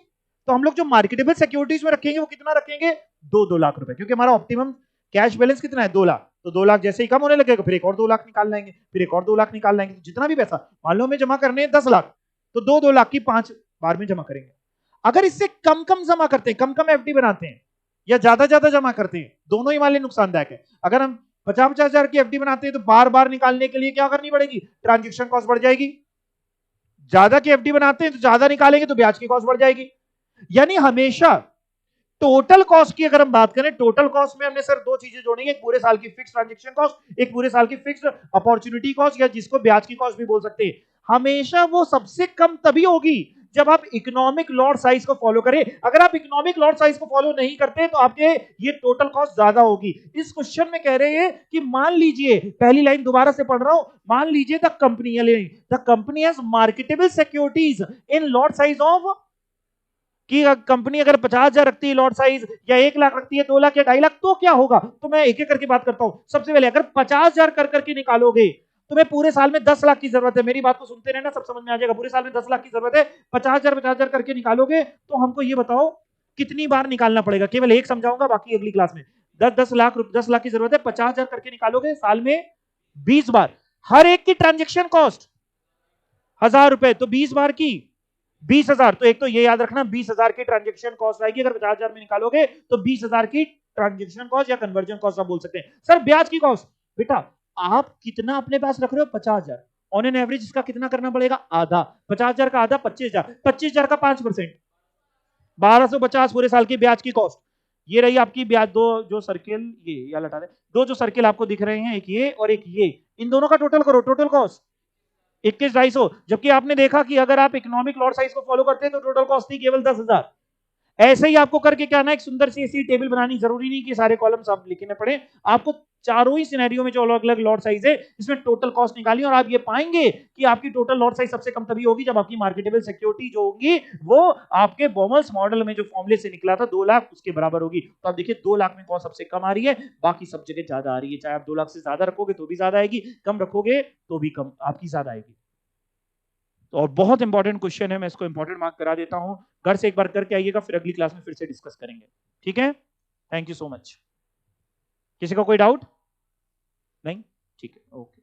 तो हम लोग जो मार्केटेबल सिक्योरिटीज में रखेंगे वो कितना रखेंगे? 2-2 लाख रुपए, क्योंकि हमारा ऑप्टिमम कैश बैलेंस कितना है? 2 लाख। तो 2 लाख जैसे ही कम होने लगेगा फिर एक और 2 लाख निकाल लेंगे, फिर एक और 2 लाख निकाल लेंगे। जितना भी पैसा, मान लो हमें जमा करने हैं 10 लाख, तो 2-2 लाख की 5 बार में जमा करेंगे। अगर इससे कम कम जमा करते हैं, कम कम एफडी बनाते हैं, या ज्यादा ज्यादा जमा करते हैं, दोनों ही वाले नुकसानदायक है। अगर हम 50-50 हजार की एफडी बनाते हैं तो बार बार निकालने के लिए क्या करनी पड़ेगी? ट्रांजेक्शन कॉस्ट बढ़ जाएगी। ज्यादा की एफडी बनाते हैं तो ज्यादा निकालेंगे तो ब्याज की कॉस्ट बढ़ जाएगी। यानी हमेशा टोटल कॉस्ट की अगर हम बात करें, टोटल कॉस्ट में हमने सर दो चीजें जोड़ी हैं, एक पूरे साल की फिक्स ट्रांजेक्शन कॉस्ट, एक पूरे साल की फिक्स अपॉर्चुनिटी कॉस्ट, या जिसको ब्याज की कॉस्ट भी बोल सकते हैं। हमेशा वो सबसे कम तभी होगी जब आप इकोनॉमिक लॉट साइज को फॉलो करें। अगर आप इकोनॉमिक लॉट साइज को फॉलो नहीं करते तो आपके ये टोटल कॉस्ट ज्यादा होगी। इस क्वेश्चन में कह रहे हैं कि मान लीजिए, पहली लाइन दोबारा से पढ़ रहा हूं, मान लीजिए the company has marketable securities in lot size of, कि कंपनी अगर 50,000 रखती है लॉट साइज, या 1 लाख रखती है, 2 लाख या 2.5 लाख, तो क्या होगा? तो मैं एक एक करके बात करता हूं। सबसे पहले अगर 50,000 कर करके निकालोगे, तुम्हें पूरे साल में 10 लाख की जरूरत है। मेरी बात को सुनते रहना, सब समझ में आ जाएगा। पूरे साल में 10 लाख की जरूरत है, 50,000 करके निकालोगे तो हमको ये बताओ कितनी बार निकालना पड़ेगा? केवल एक समझाऊंगा, बाकी अगली क्लास में। 10 लाख की जरूरत है, 50,000 करके निकालोगे साल में 20 बार। हर एक की ट्रांजेक्शन कॉस्ट 1,000 रुपए, तो 20 बार की 20,000। तो एक तो ये याद रखना, 20,000 की ट्रांजेक्शन कॉस्ट आएगी। अगर 50,000 में निकालोगे तो 20,000 की ट्रांजेक्शन कॉस्ट या कन्वर्जन कॉस्ट आप बोल सकते हैं। सर ब्याज की कॉस्ट, बेटा आप कितना अपने पास रख रहे हो? 50,000। ऑन एन एवरेज इसका कितना करना पड़ेगा? आधा। 50,000 का आधा 25,000, 25,000 का 5%, 1,250 पूरे साल की ब्याज की कॉस्ट। ये रही आपकी ब्याज। दो जो सर्किल, ये या लटा दे, दो जो सर्किल आपको दिख रहे हैं, एक ये और एक ये, इन दोनों का टोटल करो, टोटल कॉस्ट 21,250। जबकि आपने देखा कि अगर आप इकोनॉमिक लॉट साइज को फॉलो करते हैं तो टोटल कॉस्ट थी केवल 10,000। ऐसे ही आपको करके क्या ना, एक सुंदर सी ऐसी टेबल बनानी, जरूरी नहीं कि सारे कॉलम्स आप लिखने पड़े, आपको चारों ही सिनेरियो में जो अलग अलग लॉट साइज है इसमें टोटल कॉस्ट निकालिए, और आप ये पाएंगे कि आपकी टोटल लॉट साइज सबसे कम तभी होगी जब आपकी मार्केटेबल सिक्योरिटी जो होगी वो आपके बॉमल्स मॉडल में जो फॉर्मूले से निकला था 2 लाख, उसके बराबर होगी। तो आप देखिए 2 लाख में कॉस्ट सबसे कम आ रही है, बाकी सब जगह ज्यादा आ रही है। चाहे आप 2 लाख से ज्यादा रखोगे तो भी ज्यादा आएगी, कम रखोगे तो भी कम आपकी ज्यादा आएगी। तो और बहुत इंपॉर्टेंट क्वेश्चन है, मैं इसको इंपॉर्टेंट मार्क करा देता हूं। घर से एक बार करके आइएगा, फिर अगली क्लास में फिर से डिस्कस करेंगे। ठीक है, थैंक यू सो मच। किसी का कोई डाउट? नहीं, ठीक है, ओके।